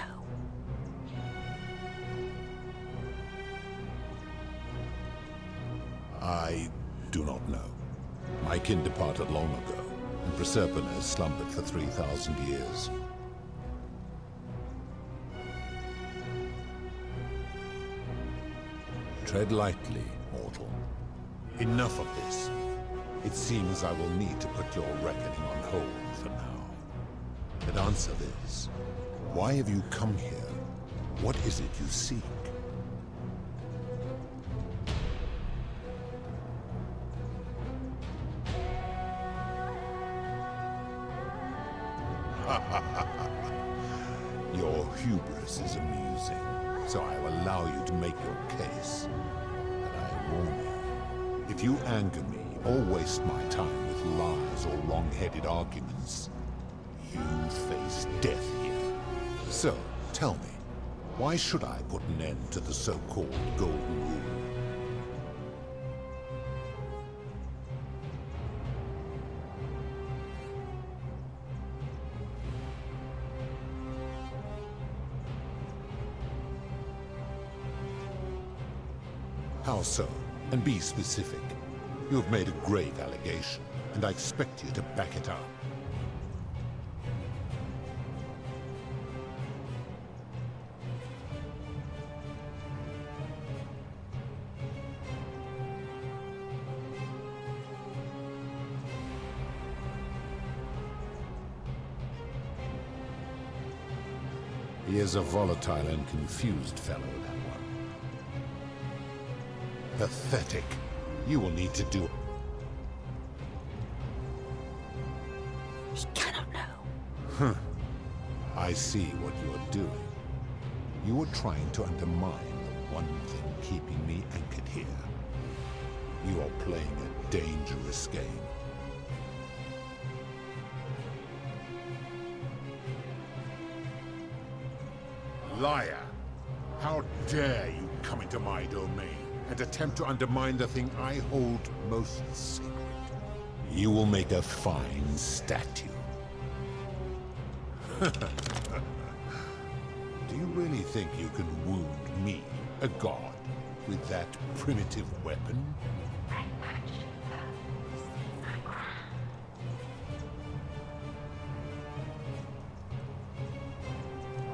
I do not know. My kin departed long ago, and Proserpine has slumbered for 3,000 years. Tread lightly, mortal. Enough of this. It seems I will need to put your reckoning on hold for now. But answer this. Why have you come here? What is it you seek? Your hubris is amusing, so I will allow you to make your case. But I warn you, if you anger me or waste my time with lies or wrong-headed arguments, you face death here. So, tell me, why should I put an end to the so-called Golden Rule? How so? And be specific. You have made a grave allegation, and I expect you to back it up. He is a volatile and confused fellow, that one. Pathetic. You will need to do... He cannot know. I see what you are doing. You are trying to undermine the one thing keeping me anchored here. You are playing a dangerous game. Liar! How dare you come into my domain and attempt to undermine the thing I hold most sacred? You will make a fine statue. Do you really think you can wound me, a god, with that primitive weapon?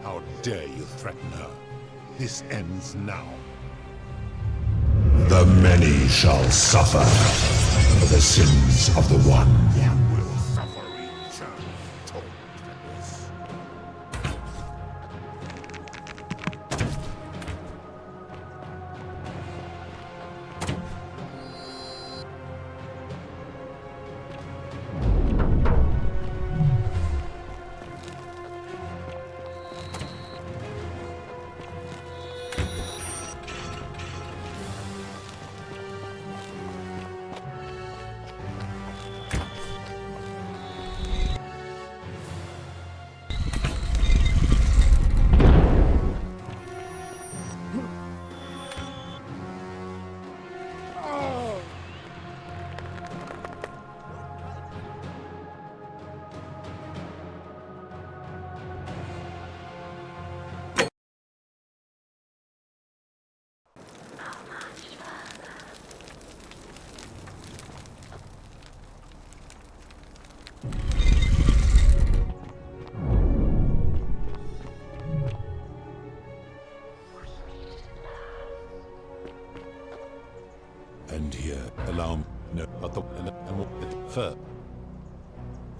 How dare you threaten her? This ends now. The many shall suffer for the sins of the one. You will suffer eternal torments.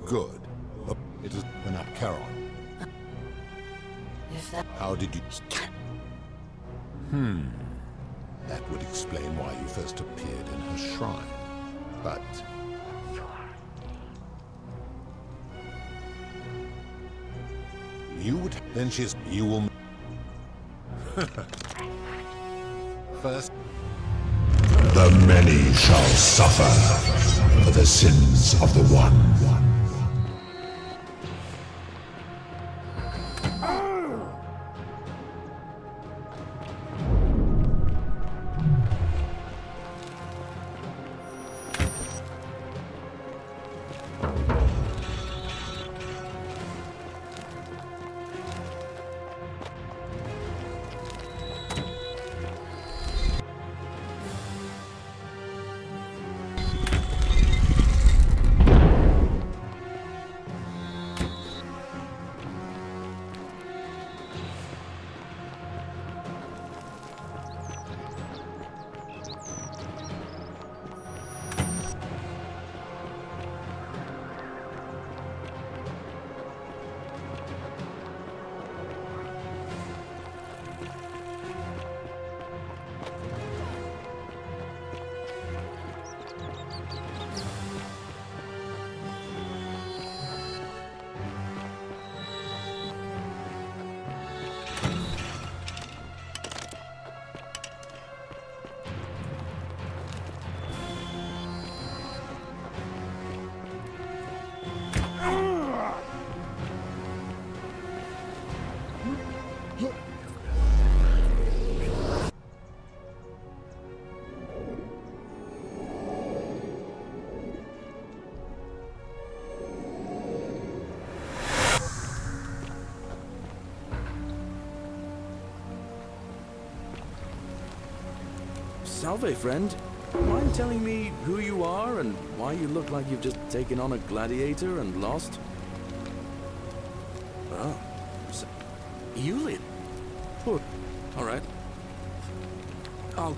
Good. It is an Charon. If that... How did you... That would explain why you first appeared in her shrine. But... You would... Then she's... You will... First... The many shall suffer for the sins of the one. Salve, friend. Mind telling me who you are and why you look like you've just taken on a gladiator and lost? Oh. Yulin? Oh, all right. I'll...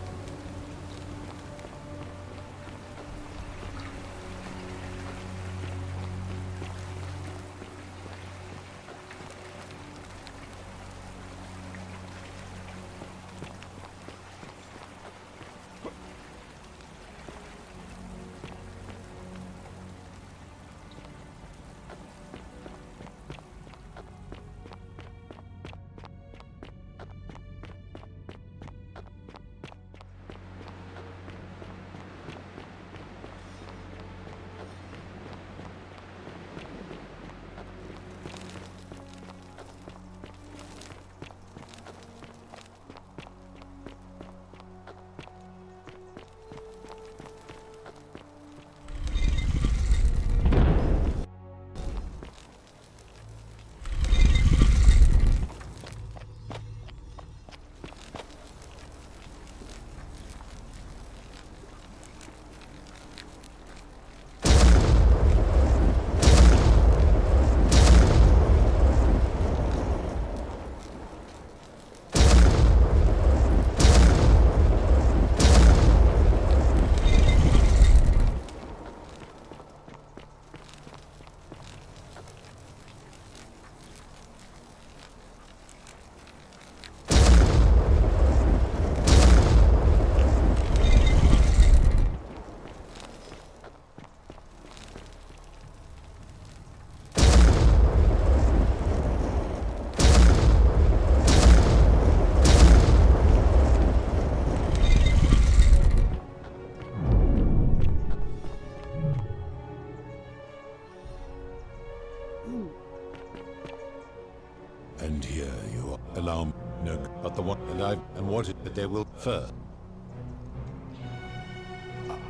And here you are. Allow me. No, but the one alive and wanted that they will first.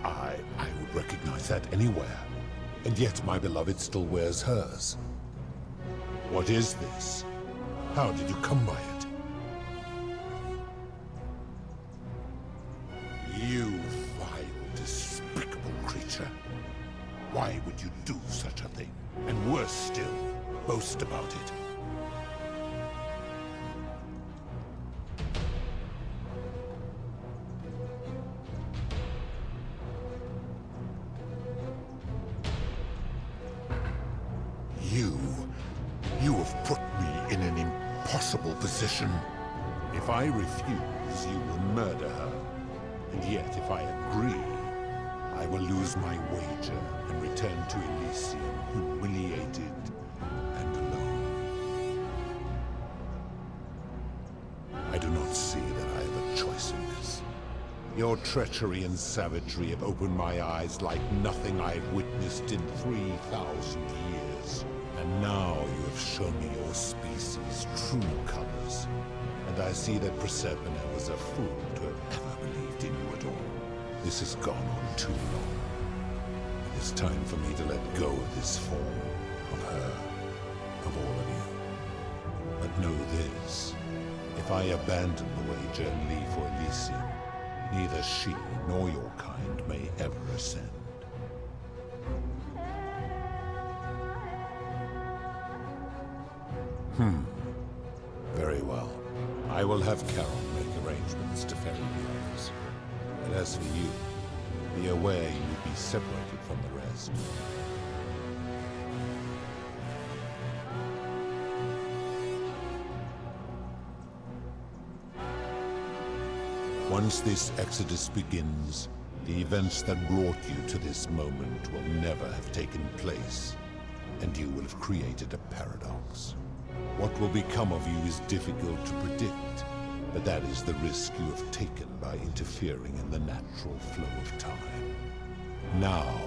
I would recognize that anywhere. And yet my beloved still wears hers. What is this? How did you come by it? You vile, despicable creature. Why would you do such a thing? And worse still, boast about it. You have put me in an impossible position. If I refuse, you will murder her. And yet, if I agree, I will lose my wager and return to Elysium humiliated and alone. I do not see that I have a choice in this. Your treachery and savagery have opened my eyes like nothing I've witnessed in 3,000 years. And now you have shown me your species' true colors. And I see that Proserpina was a fool to have ever believed in you at all. This has gone on too long. It is time for me to let go of this form, of her, of all of you. But know this, if I abandon the wager and leave for Elysium, neither she nor your kind may ever ascend. Very well. I will have Carol make arrangements to ferry the others. But as for you, be aware you will be separated from the rest. Once this exodus begins, the events that brought you to this moment will never have taken place, and you will have created a paradox. What will become of you is difficult to predict, but that is the risk you have taken by interfering in the natural flow of time. Now,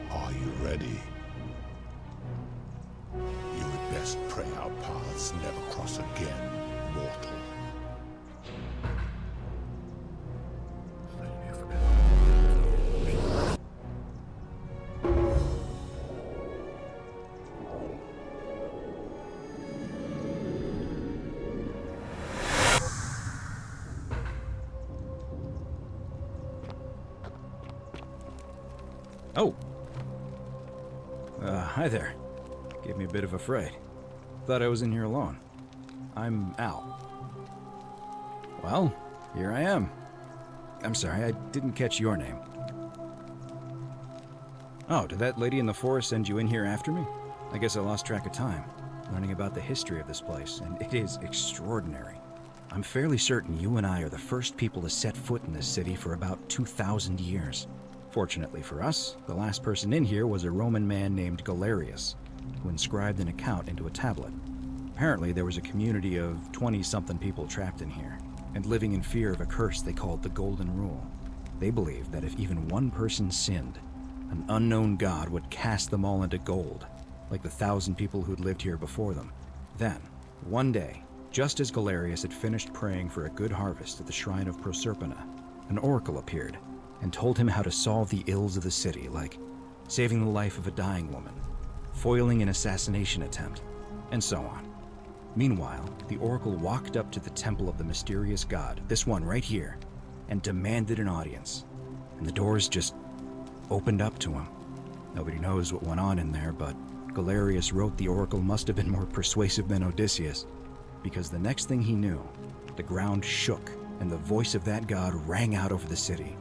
are you ready? You had best pray our paths never cross again, mortal. Oh. Hi there. Gave me a bit of a fright. Thought I was in here alone. I'm Al. Well, here I am. I'm sorry, I didn't catch your name. Oh, did that lady in the forest send you in here after me? I guess I lost track of time, learning about the history of this place, and it is extraordinary. I'm fairly certain you and I are the first people to set foot in this city for about 2,000 years. Fortunately for us, the last person in here was a Roman man named Galerius, who inscribed an account into a tablet. Apparently, there was a community of 20-something people trapped in here, and living in fear of a curse they called the Golden Rule. They believed that if even one person sinned, an unknown god would cast them all into gold, like the 1,000 people who'd lived here before them. Then, one day, just as Galerius had finished praying for a good harvest at the shrine of Proserpina, an oracle appeared and told him how to solve the ills of the city, like saving the life of a dying woman, foiling an assassination attempt, and so on. Meanwhile, the oracle walked up to the temple of the mysterious god, this one right here, and demanded an audience. And the doors just opened up to him. Nobody knows what went on in there, but Galerius wrote the oracle must have been more persuasive than Odysseus, because the next thing he knew, the ground shook and the voice of that god rang out over the city.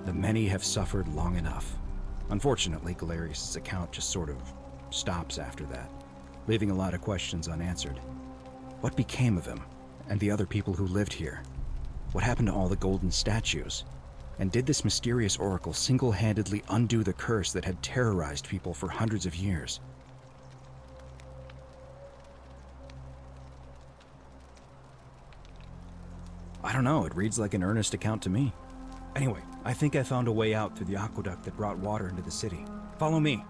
The many have suffered long enough. Unfortunately, Galerius' account just sort of stops after that, leaving a lot of questions unanswered. What became of him and the other people who lived here? What happened to all the golden statues? And did this mysterious oracle single-handedly undo the curse that had terrorized people for hundreds of years? I don't know, it reads like an earnest account to me. Anyway, I think I found a way out through the aqueduct that brought water into the city. Follow me.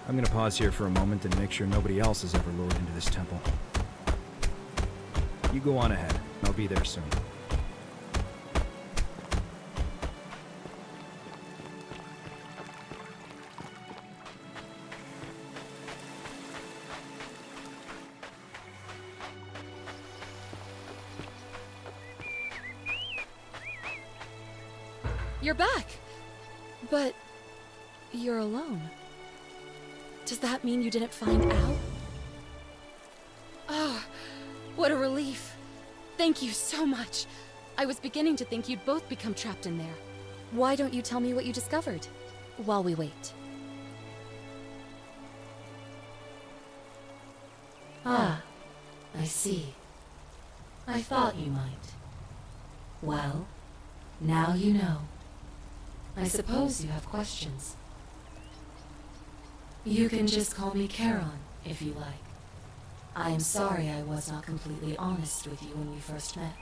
I'm gonna pause here for a moment and make sure nobody else is ever lured into this temple. You go on ahead. I'll be there soon. You're back! But you're alone. Does that mean you didn't find Al? Oh, what a relief. Thank you so much. I was beginning to think you'd both become trapped in there. Why don't you tell me what you discovered while we wait? Ah, I see. I thought you might. Well, now you know. I suppose you have questions. You can just call me Charon, if you like. I am sorry I was not completely honest with you when we first met.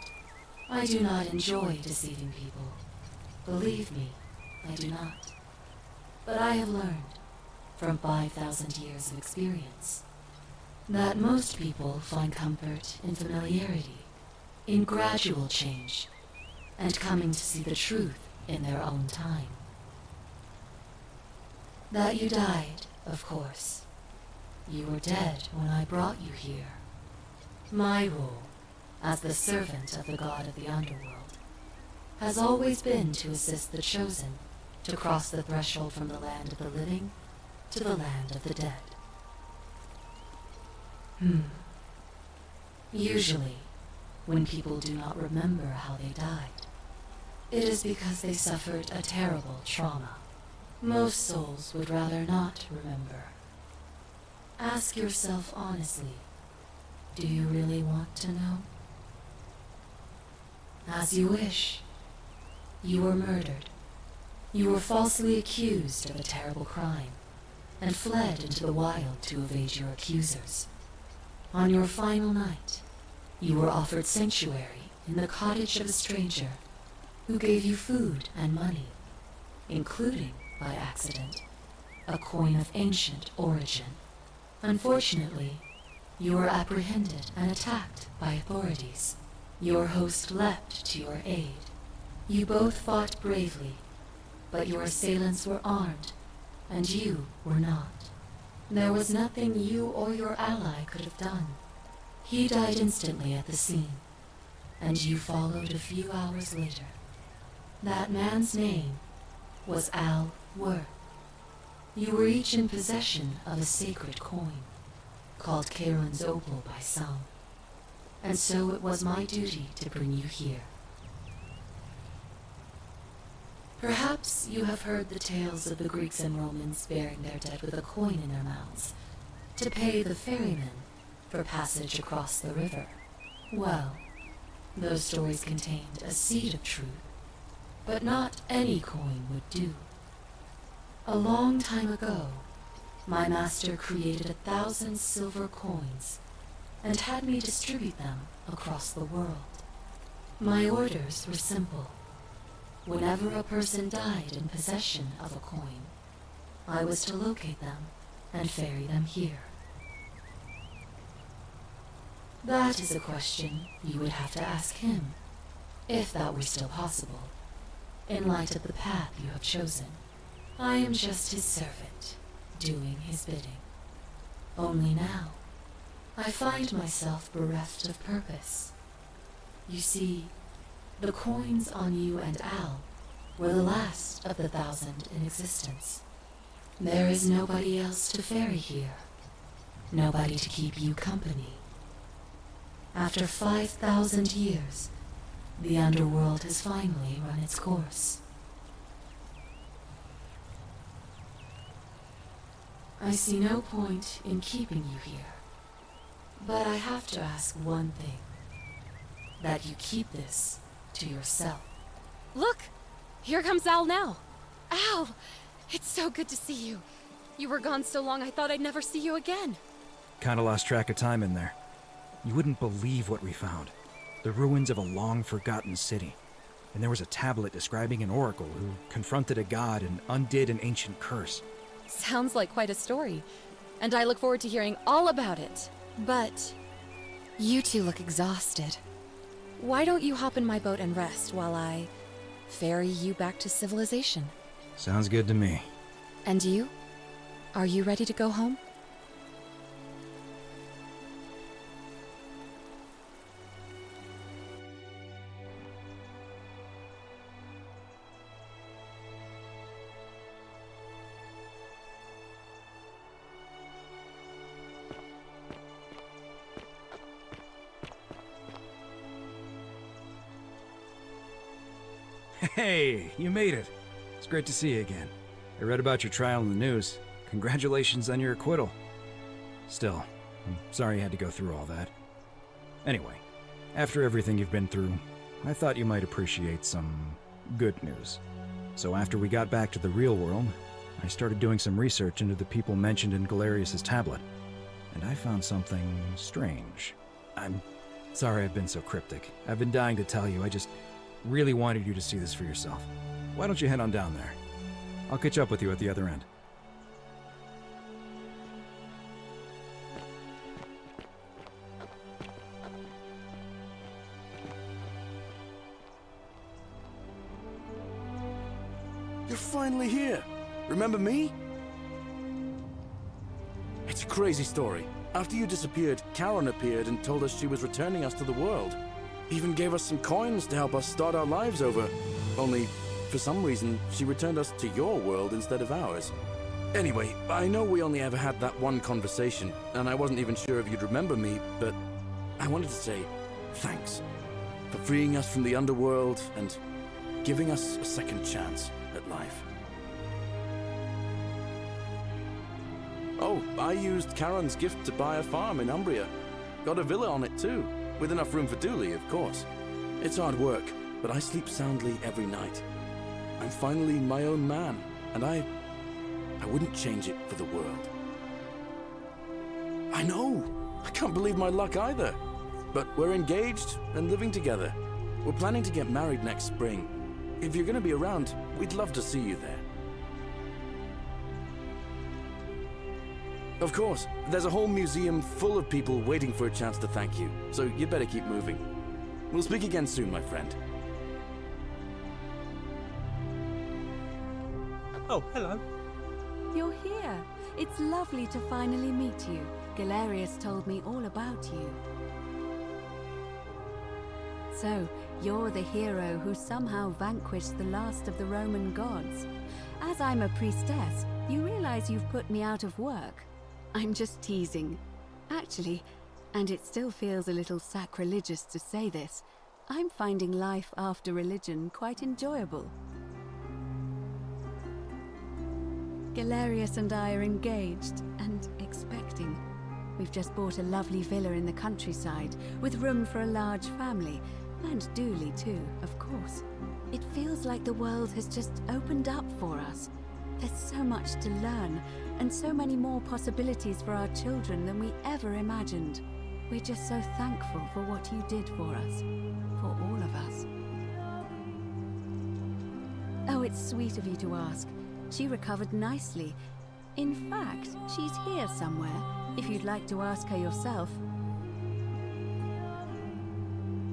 I do not enjoy deceiving people. Believe me, I do not. But I have learned, from 5,000 years of experience, that most people find comfort in familiarity, in gradual change, and coming to see the truth in their own time. That you died, of course. You were dead when I brought you here. My role, as the servant of the god of the underworld, has always been to assist the chosen to cross the threshold from the land of the living to the land of the dead. Usually, when people do not remember how they died, it is because they suffered a terrible trauma. Most souls would rather not remember. Ask yourself honestly, do you really want to know? As you wish. You were murdered. You were falsely accused of a terrible crime, and fled into the wild to evade your accusers. On your final night, you were offered sanctuary in the cottage of a stranger who gave you food and money, including, by accident, a coin of ancient origin. Unfortunately, you were apprehended and attacked by authorities. Your host leapt to your aid. You both fought bravely, but your assailants were armed, and you were not. There was nothing you or your ally could have done. He died instantly at the scene, and you followed a few hours later. That man's name was Al Worth. You were each in possession of a sacred coin, called Charon's Opal by some, and so it was my duty to bring you here. Perhaps you have heard the tales of the Greeks and Romans burying their dead with a coin in their mouths to pay the ferrymen for passage across the river. Well, those stories contained a seed of truth, but not any coin would do. A long time ago, my master created 1,000 silver coins and had me distribute them across the world. My orders were simple. Whenever a person died in possession of a coin, I was to locate them and ferry them here. That is a question you would have to ask him, if that were still possible, in light of the path you have chosen. I am just his servant, doing his bidding. Only now, I find myself bereft of purpose. You see, the coins on you and Al were the last of the 1,000 in existence. There is nobody else to ferry here, nobody to keep you company. After 5,000 years, the underworld has finally run its course. I see no point in keeping you here, but I have to ask one thing. That you keep this to yourself. Look! Here comes Al now. Al! It's so good to see you. You were gone so long I thought I'd never see you again. Kinda lost track of time in there. You wouldn't believe what we found. The ruins of a long-forgotten city. And there was a tablet describing an oracle who confronted a god and undid an ancient curse. Sounds like quite a story, and I look forward to hearing all about it. But you two look exhausted. Why don't you hop in my boat and rest while I ferry you back to civilization? Sounds good to me. And you? Are you ready to go home? Hey, you made it. It's great to see you again. I read about your trial in the news. Congratulations on your acquittal. Still, I'm sorry you had to go through all that. Anyway, after everything you've been through, I thought you might appreciate some good news. So after we got back to the real world, I started doing some research into the people mentioned in Galerius' tablet, and I found something strange. I'm sorry I've been so cryptic. I've been dying to tell you, I just really wanted you to see this for yourself. Why don't you head on down there? I'll catch up with you at the other end. You're finally here. Remember me? It's a crazy story. After you disappeared, Karen appeared and told us she was returning us to the world. Even gave us some coins to help us start our lives over. Only, for some reason, she returned us to your world instead of ours. Anyway, I know we only ever had that one conversation, and I wasn't even sure if you'd remember me, but I wanted to say thanks for freeing us from the underworld and giving us a second chance at life. Oh, I used Karen's gift to buy a farm in Umbria. Got a villa on it too, with enough room for Dooley, of course. It's hard work, but I sleep soundly every night. I'm finally my own man, and I wouldn't change it for the world. I know! I can't believe my luck either. But we're engaged and living together. We're planning to get married next spring. If you're gonna be around, we'd love to see you there. Of course, there's a whole museum full of people waiting for a chance to thank you, so you better keep moving. We'll speak again soon, my friend. Oh, hello. You're here. It's lovely to finally meet you. Galerius told me all about you. So, you're the hero who somehow vanquished the last of the Roman gods. As I'm a priestess, you realize you've put me out of work. I'm just teasing. Actually, and it still feels a little sacrilegious to say this, I'm finding life after religion quite enjoyable. Galerius and I are engaged and expecting. We've just bought a lovely villa in the countryside with room for a large family, and Dooley too, of course. It feels like the world has just opened up for us. There's so much to learn, and so many more possibilities for our children than we ever imagined. We're just so thankful for what you did for us, for all of us. Oh, it's sweet of you to ask. She recovered nicely. In fact, she's here somewhere, if you'd like to ask her yourself.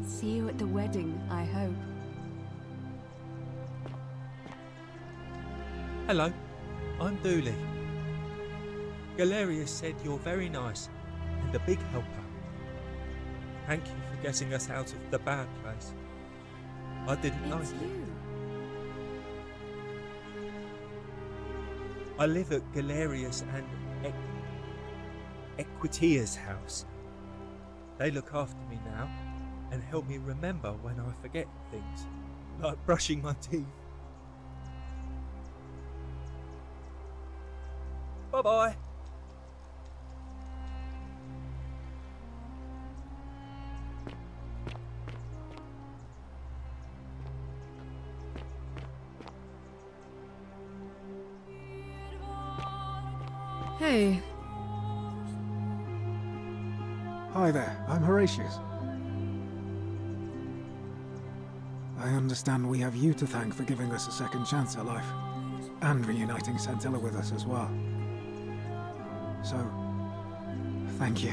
See you at the wedding, I hope. Hello, I'm Dooley. Galerius said you're very nice and a big helper. Thank you for getting us out of the bad place. I didn't know you. I live at Galerius and Equitia's house. They look after me now and help me remember when I forget things, like brushing my teeth. Bye-bye. Hey. Hi there, I'm Horatius. I understand we have you to thank for giving us a second chance at life, and reuniting Centilla with us as well. So, thank you.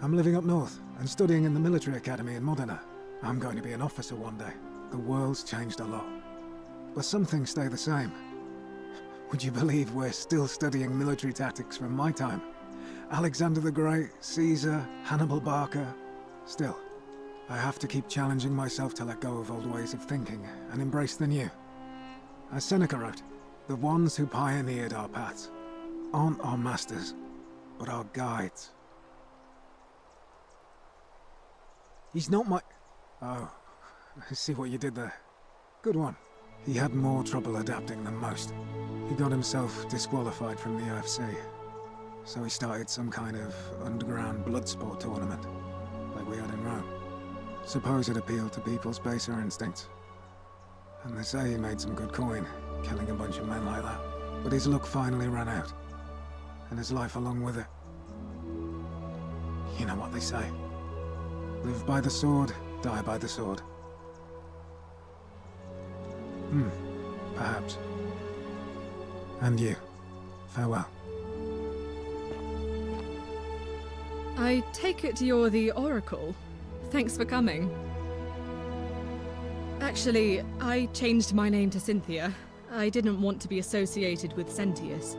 I'm living up north and studying in the military academy in Modena. I'm going to be an officer one day. The world's changed a lot, but some things stay the same. Would you believe we're still studying military tactics from my time? Alexander the Great, Caesar, Hannibal Barca. Still, I have to keep challenging myself to let go of old ways of thinking and embrace the new. As Seneca wrote, the ones who pioneered our paths aren't our masters, but our guides. He's not my... Oh, I see what you did there. Good one. He had more trouble adapting than most. He got himself disqualified from the UFC. So he started some kind of underground blood sport tournament, like we had in Rome. Suppose it appealed to people's baser instincts. And they say he made some good coin, killing a bunch of men like that. But his luck finally ran out. And his life along with it. You know what they say. Live by the sword, die by the sword. Perhaps. And you. Farewell. I take it you're the Oracle. Thanks for coming. Actually, I changed my name to Cynthia. I didn't want to be associated with Sentius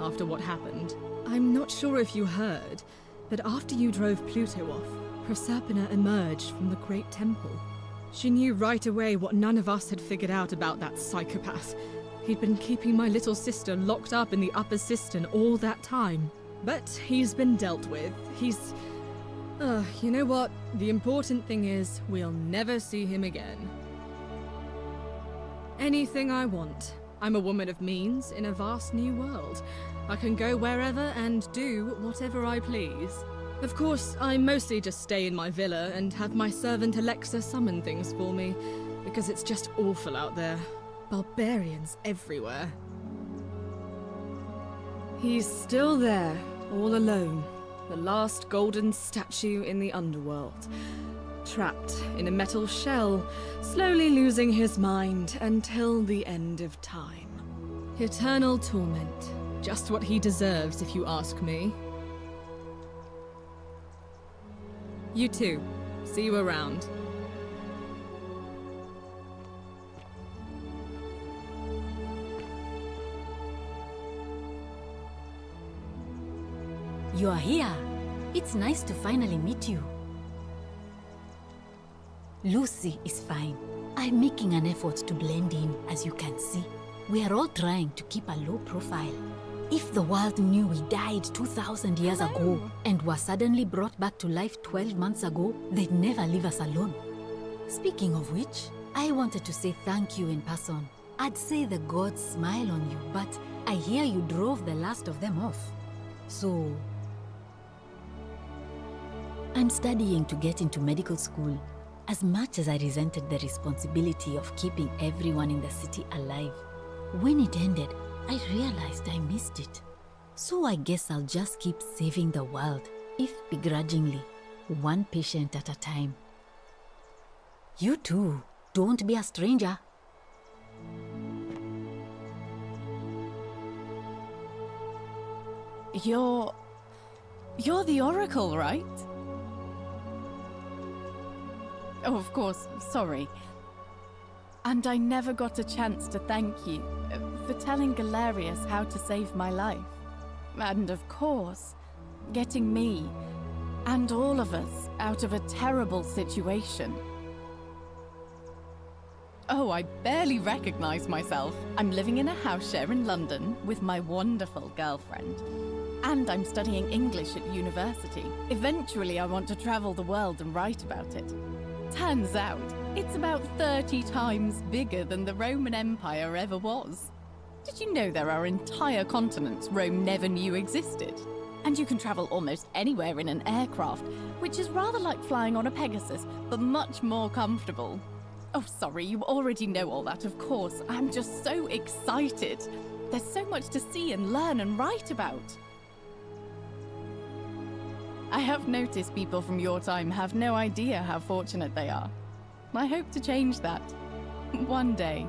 after what happened. I'm not sure if you heard, but after you drove Pluto off, Proserpina emerged from the Great Temple. She knew right away what none of us had figured out about that psychopath. He'd been keeping my little sister locked up in the upper cistern all that time. But he's been dealt with. He's... you know what? The important thing is, we'll never see him again. Anything I want. I'm a woman of means in a vast new world. I can go wherever and do whatever I please. Of course, I mostly just stay in my villa and have my servant Alexa summon things for me, because it's just awful out there. Barbarians everywhere. He's still there, all alone. The last golden statue in the underworld. Trapped in a metal shell, slowly losing his mind until the end of time. Eternal torment. Just what he deserves, if you ask me. You too. See you around. You are here. It's nice to finally meet you. Lucy is fine. I'm making an effort to blend in, as you can see. We are all trying to keep a low profile. If the world knew we died 2,000 years ago and were suddenly brought back to life 12 months ago, they'd never leave us alone. Speaking of which, I wanted to say thank you in person. I'd say the gods smile on you, but I hear you drove the last of them off. So... I'm studying to get into medical school. As much as I resented the responsibility of keeping everyone in the city alive, when it ended, I realized I missed it. So I guess I'll just keep saving the world, if begrudgingly, one patient at a time. You too, don't be a stranger. You're the Oracle, right? Oh, of course, sorry. And I never got a chance to thank you for telling Galerius how to save my life. And of course, getting me and all of us out of a terrible situation. Oh, I barely recognize myself. I'm living in a house share in London with my wonderful girlfriend. And I'm studying English at university. Eventually, I want to travel the world and write about it. Turns out, it's about 30 times bigger than the Roman Empire ever was. Did you know there are entire continents Rome never knew existed? And you can travel almost anywhere in an aircraft, which is rather like flying on a Pegasus, but much more comfortable. Oh, sorry, you already know all that, of course. I'm just so excited. There's so much to see and learn and write about. I have noticed people from your time have no idea how fortunate they are. I hope to change that. One day.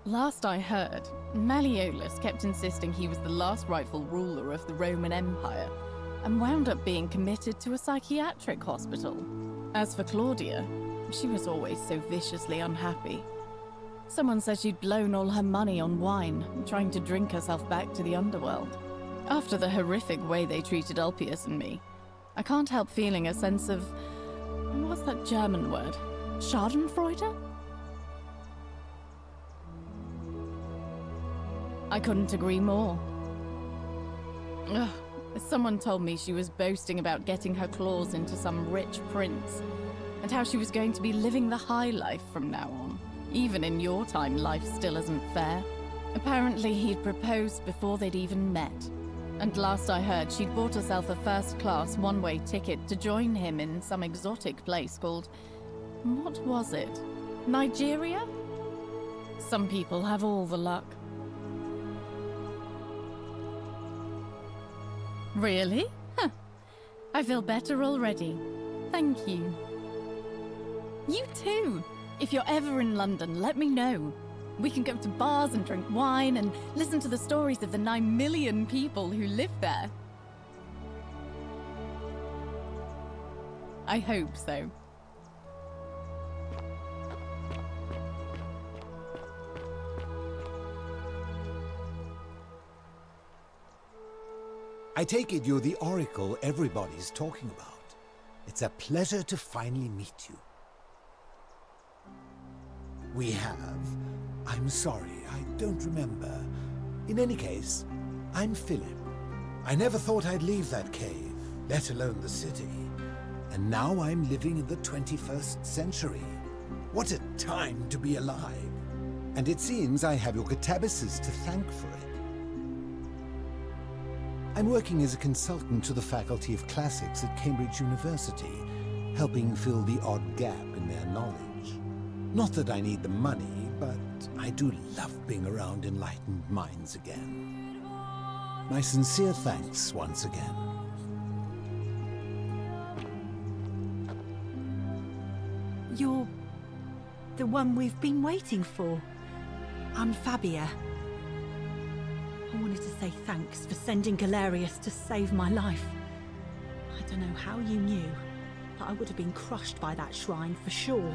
Last I heard, Malleolus kept insisting he was the last rightful ruler of the Roman Empire, and wound up being committed to a psychiatric hospital. As for Claudia, she was always so viciously unhappy. Someone said she'd blown all her money on wine, trying to drink herself back to the underworld. After the horrific way they treated Ulpius and me, I can't help feeling a sense of... what's that German word? Schadenfreude? I couldn't agree more. Ugh, someone told me she was boasting about getting her claws into some rich prince. and how she was going to be living the high life from now on. Even in your time, life still isn't fair. Apparently, he'd proposed before they'd even met. And last I heard, she'd bought herself a first-class one-way ticket to join him in some exotic place called... what was it? Nigeria? Some people have all the luck. Really? Huh. I feel better already. Thank you. You too! If you're ever in London, let me know. We can go to bars and drink wine and listen to the stories of the 9 million people who live there. I hope so. I take it you're the oracle everybody's talking about. It's a pleasure to finally meet you. We have... I'm sorry, I don't remember. In any case, I'm Philip. I never thought I'd leave that cave, let alone the city. And now I'm living in the 21st century. What a time to be alive. And it seems I have your catabasis to thank for it. I'm working as a consultant to the Faculty of Classics at Cambridge University, helping fill the odd gap in their knowledge. Not that I need the money, but I do love being around enlightened minds again. My sincere thanks once again. You're the one we've been waiting for. I'm Fabia. I wanted to say thanks for sending Galerius to save my life. I don't know how you knew, but I would have been crushed by that shrine for sure.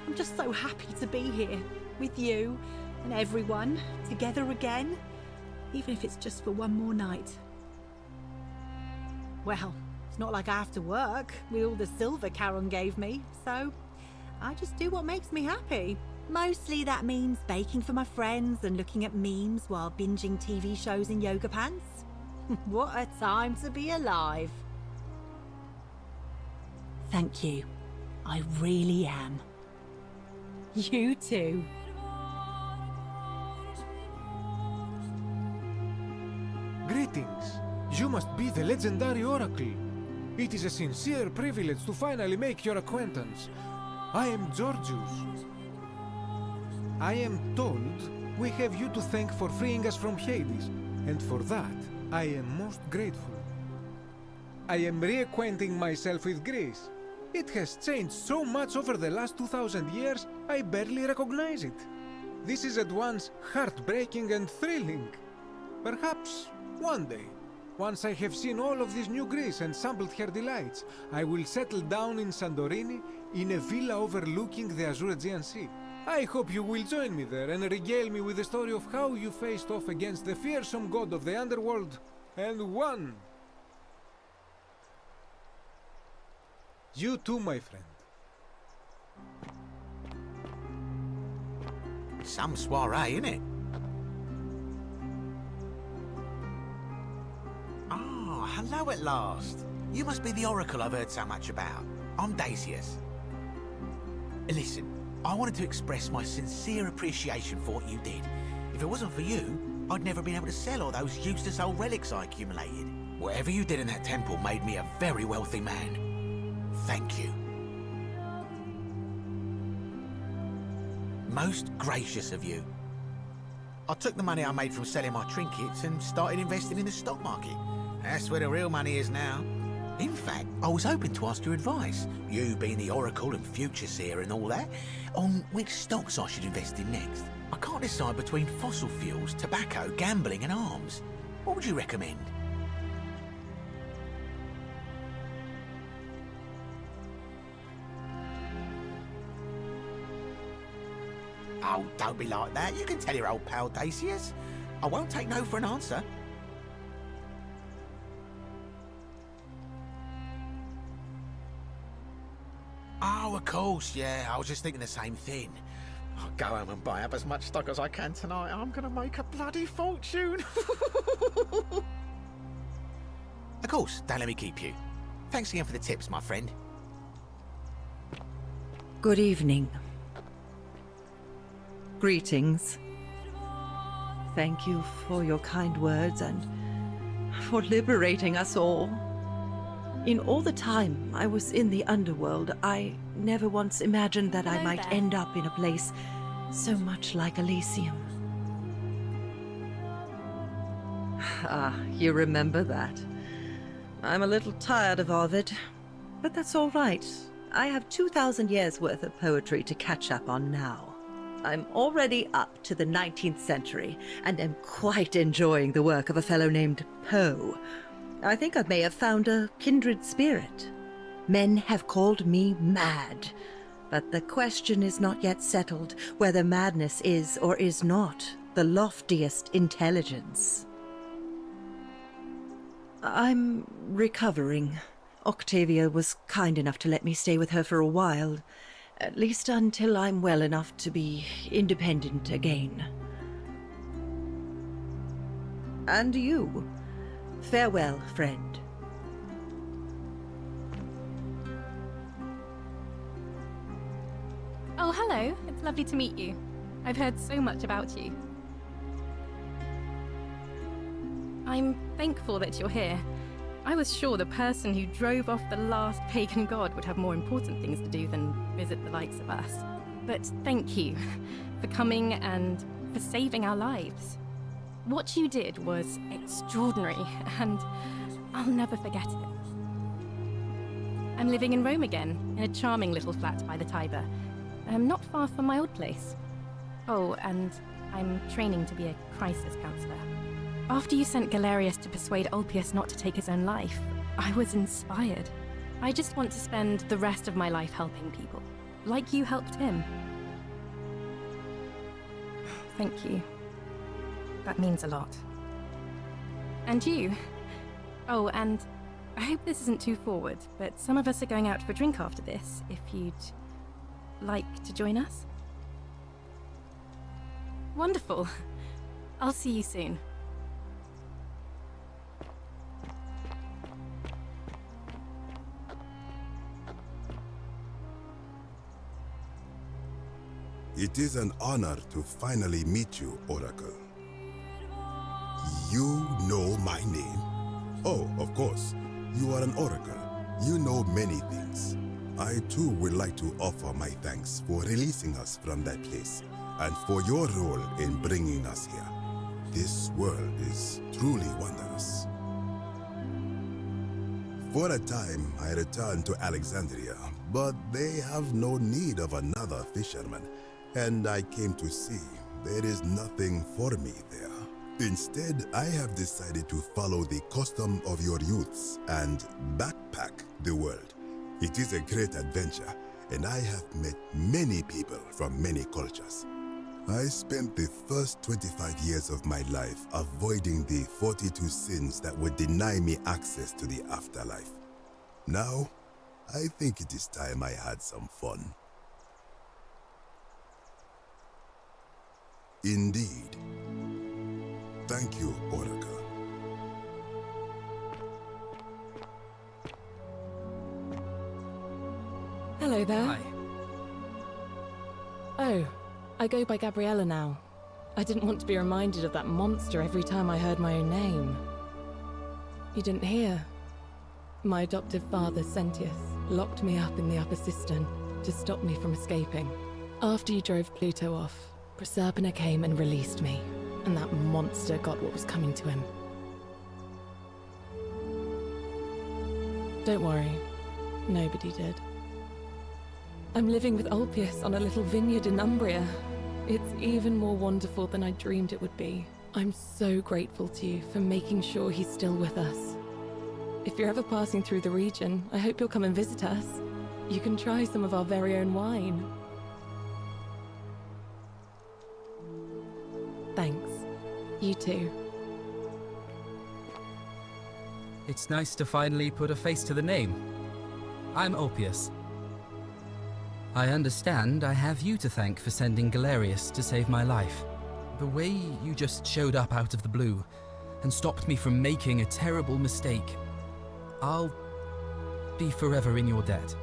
I'm just so happy to be here, with you and everyone, together again, even if it's just for one more night. Well, it's not like I have to work with all the silver Charon gave me, so I just do what makes me happy. Mostly that means baking for my friends and looking at memes while binging TV shows in yoga pants. What a time to be alive. Thank you. I really am. You too. Greetings. You must be the legendary oracle. It is a sincere privilege to finally make your acquaintance. I am Georgius. I am told we have you to thank for freeing us from Hades, and for that, I am most grateful. I am reacquainting myself with Greece. It has changed so much over the last 2,000 years, I barely recognize it. This is at once heartbreaking and thrilling. Perhaps one day, once I have seen all of this new Greece and sampled her delights, I will settle down in Santorini in a villa overlooking the Azure Aegean Sea. I hope you will join me there and regale me with the story of how you faced off against the fearsome god of the underworld and won. You too, my friend. Some soiree, innit? Ah, hello at last. You must be the oracle I've heard so much about. I'm Dacius. Listen, I wanted to express my sincere appreciation for what you did. If it wasn't for you, I'd never been able to sell all those useless old relics I accumulated. Whatever you did in that temple made me a very wealthy man. Thank you. Most gracious of you. I took the money I made from selling my trinkets and started investing in the stock market. That's where the real money is now. In fact, I was hoping to ask your advice, you being the oracle and future seer and all that, on which stocks I should invest in next. I can't decide between fossil fuels, tobacco, gambling and arms. What would you recommend? Oh, don't be like that. You can tell your old pal Dacius. I won't take no for an answer. Oh, of course, yeah. I was just thinking the same thing. I'll go home and buy up as much stock as I can tonight. I'm gonna make a bloody fortune. Of course, don't let me keep you. Thanks again for the tips, my friend. Good evening. Greetings. Thank you for your kind words and for liberating us all. In all the time I was in the underworld, I never once imagined that I might end up in a place so much like Elysium. Ah, you remember that. I'm a little tired of all of it, but that's all right. I have 2,000 years worth of poetry to catch up on now. I'm already up to the 19th century, and am quite enjoying the work of a fellow named Poe. I think I may have found a kindred spirit. Men have called me mad, but the question is not yet settled whether madness is or is not the loftiest intelligence. I'm recovering. Octavia was kind enough to let me stay with her for a while, at least until I'm well enough to be independent again. And you. Farewell, friend. Oh, hello. It's lovely to meet you. I've heard so much about you. I'm thankful that you're here. I was sure the person who drove off the last pagan god would have more important things to do than visit the likes of us. But thank you for coming and for saving our lives. What you did was extraordinary, and I'll never forget it. I'm living in Rome again, in a charming little flat by the Tiber, not far from my old place. Oh, and I'm training to be a crisis counselor. After you sent Galerius to persuade Ulpius not to take his own life, I was inspired. I just want to spend the rest of my life helping people, like you helped him. Thank you. That means a lot. And you. Oh, and I hope this isn't too forward, but some of us are going out for a drink after this, if you'd like to join us. Wonderful. I'll see you soon. It is an honor to finally meet you, Oracle. You know my name? Oh, of course. You are an Oracle. You know many things. I too would like to offer my thanks for releasing us from that place, and for your role in bringing us here. This world is truly wondrous. For a time, I returned to Alexandria, but they have no need of another fisherman, and I came to see there is nothing for me there. Instead, I have decided to follow the custom of your youths and backpack the world. It is a great adventure, and I have met many people from many cultures. I spent the first 25 years of my life avoiding the 42 sins that would deny me access to the afterlife. Now, I think it is time I had some fun. Indeed. Thank you, Oracle. Hello there. Hi. Oh, I go by Gabriella now. I didn't want to be reminded of that monster every time I heard my own name. You didn't hear? My adoptive father, Sentius, locked me up in the upper cistern to stop me from escaping. After you drove Pluto off, Proserpina came and released me, and that monster got what was coming to him. Don't worry, nobody did. I'm living with Ulpius on a little vineyard in Umbria. It's even more wonderful than I dreamed it would be. I'm so grateful to you for making sure he's still with us. If you're ever passing through the region, I hope you'll come and visit us. You can try some of our very own wine. Thanks. You too. It's nice to finally put a face to the name. I'm Ulpius. I understand I have you to thank for sending Galerius to save my life. The way you just showed up out of the blue and stopped me from making a terrible mistake. I'll be forever in your debt.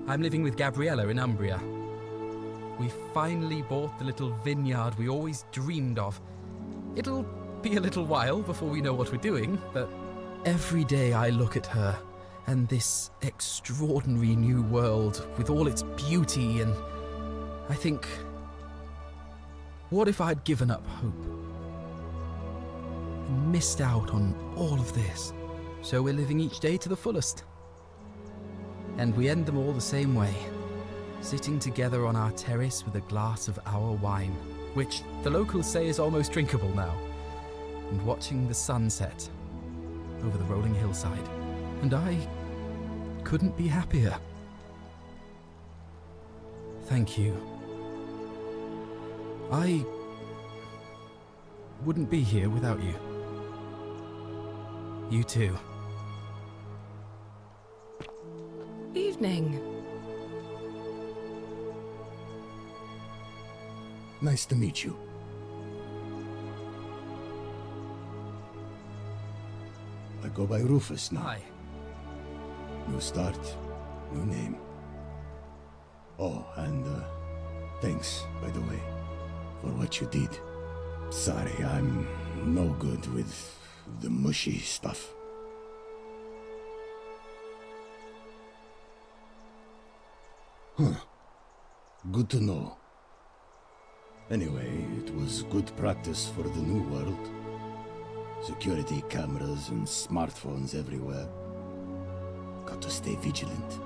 I'm living with Gabriella in Umbria. We finally bought the little vineyard we always dreamed of. It'll be a little while before we know what we're doing, but every day I look at her and this extraordinary new world with all its beauty, and I think, what if I'd given up hope? And missed out on all of this. So we're living each day to the fullest. And we end them all the same way, sitting together on our terrace with a glass of our wine, which the locals say is almost drinkable now, and watching the sunset over the rolling hillside. And I couldn't be happier. Thank you. I wouldn't be here without you. You too. Evening. Nice to meet you. I go by Rufus now. Hi. New start, new name. Oh, and thanks, by the way, for what you did. Sorry, I'm no good with the mushy stuff. Huh. Good to know. Anyway, it was good practice for the new world. Security cameras and smartphones everywhere. Got to stay vigilant.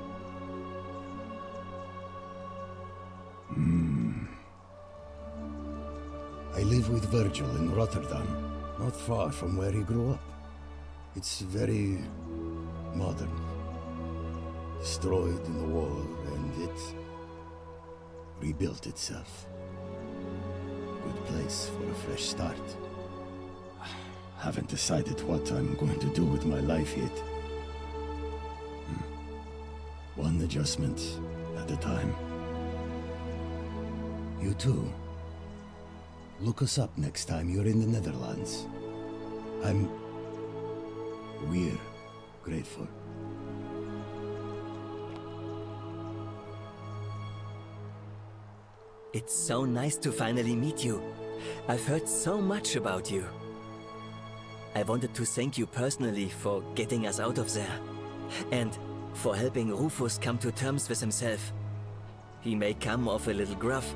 I live with Virgil in Rotterdam, not far from where he grew up. It's very modern. Destroyed in the war, and it rebuilt itself. Good place for a fresh start. Haven't decided what I'm going to do with my life yet. One adjustment at a time. You too. Look us up next time you're in the Netherlands. We're grateful. It's so nice to finally meet you. I've heard so much about you. I wanted to thank you personally for getting us out of there, and for helping Rufus come to terms with himself. He may come off a little gruff,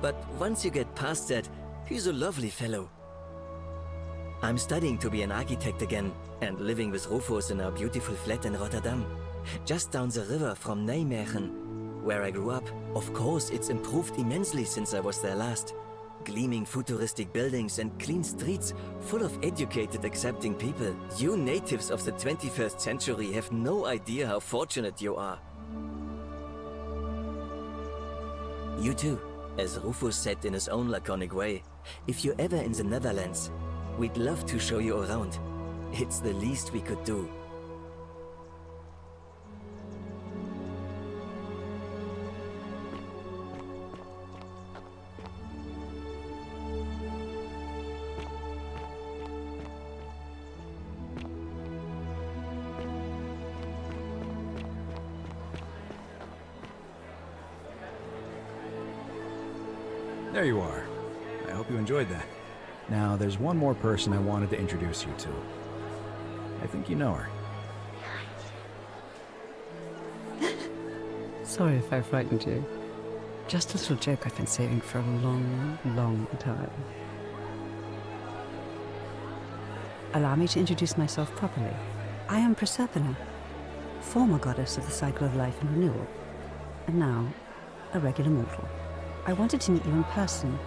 but once you get past that, he's a lovely fellow. I'm studying to be an architect again, and living with Rufus in our beautiful flat in Rotterdam, just down the river from Nijmegen, where I grew up. Of course, it's improved immensely since I was there last. Gleaming futuristic buildings and clean streets full of educated, accepting people. You natives of the 21st century have no idea how fortunate you are. You too, as Rufus said in his own laconic way, if you're ever in the Netherlands, we'd love to show you around. It's the least we could do. There you are. I hope you enjoyed that. Now, there's one more person I wanted to introduce you to. I think you know her. Sorry if I frightened you. Just a little joke I've been saving for a long, long time. Allow me to introduce myself properly. I am Proserpina, former goddess of the cycle of life and renewal, and now a regular mortal. I wanted to meet you in person,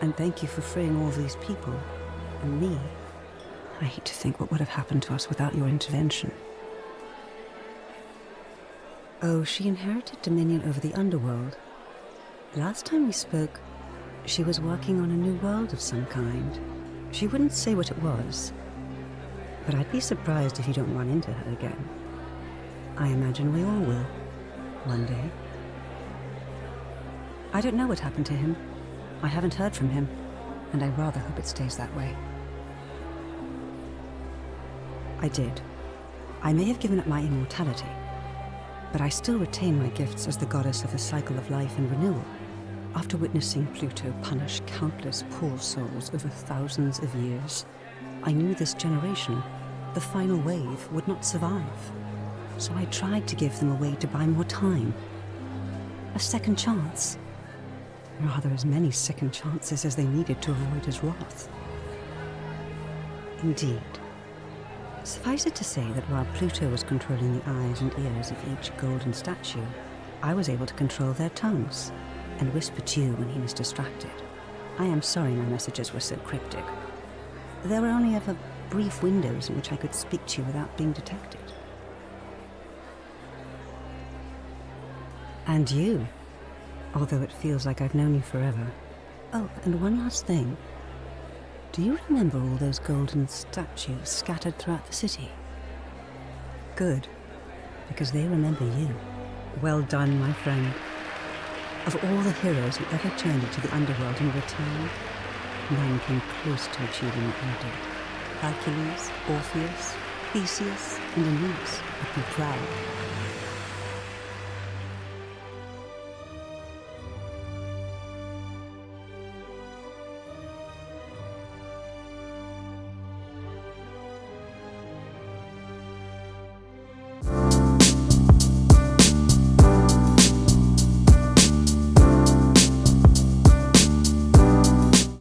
and thank you for freeing all these people, and me. I hate to think what would have happened to us without your intervention. Oh, she inherited dominion over the underworld. Last time we spoke, she was working on a new world of some kind. She wouldn't say what it was, but I'd be surprised if you don't run into her again. I imagine we all will, one day. I don't know what happened to him. I haven't heard from him, and I rather hope it stays that way. I did. I may have given up my immortality, but I still retain my gifts as the goddess of the cycle of life and renewal. After witnessing Pluto punish countless poor souls over thousands of years, I knew this generation, the final wave, would not survive. So I tried to give them a way to buy more time. A second chance. Rather, as many second chances as they needed to avoid his wrath. Indeed. Suffice it to say that while Pluto was controlling the eyes and ears of each golden statue, I was able to control their tongues and whisper to you when he was distracted. I am sorry my messages were so cryptic. There were only ever brief windows in which I could speak to you without being detected. And you, although it feels like I've known you forever. Oh, and one last thing. Do you remember all those golden statues scattered throughout the city? Good, because they remember you. Well done, my friend. Of all the heroes who ever journeyed to the underworld and returned, none came close to achieving what you did. Hercules, Orpheus, Theseus, and Aeneas would be proud.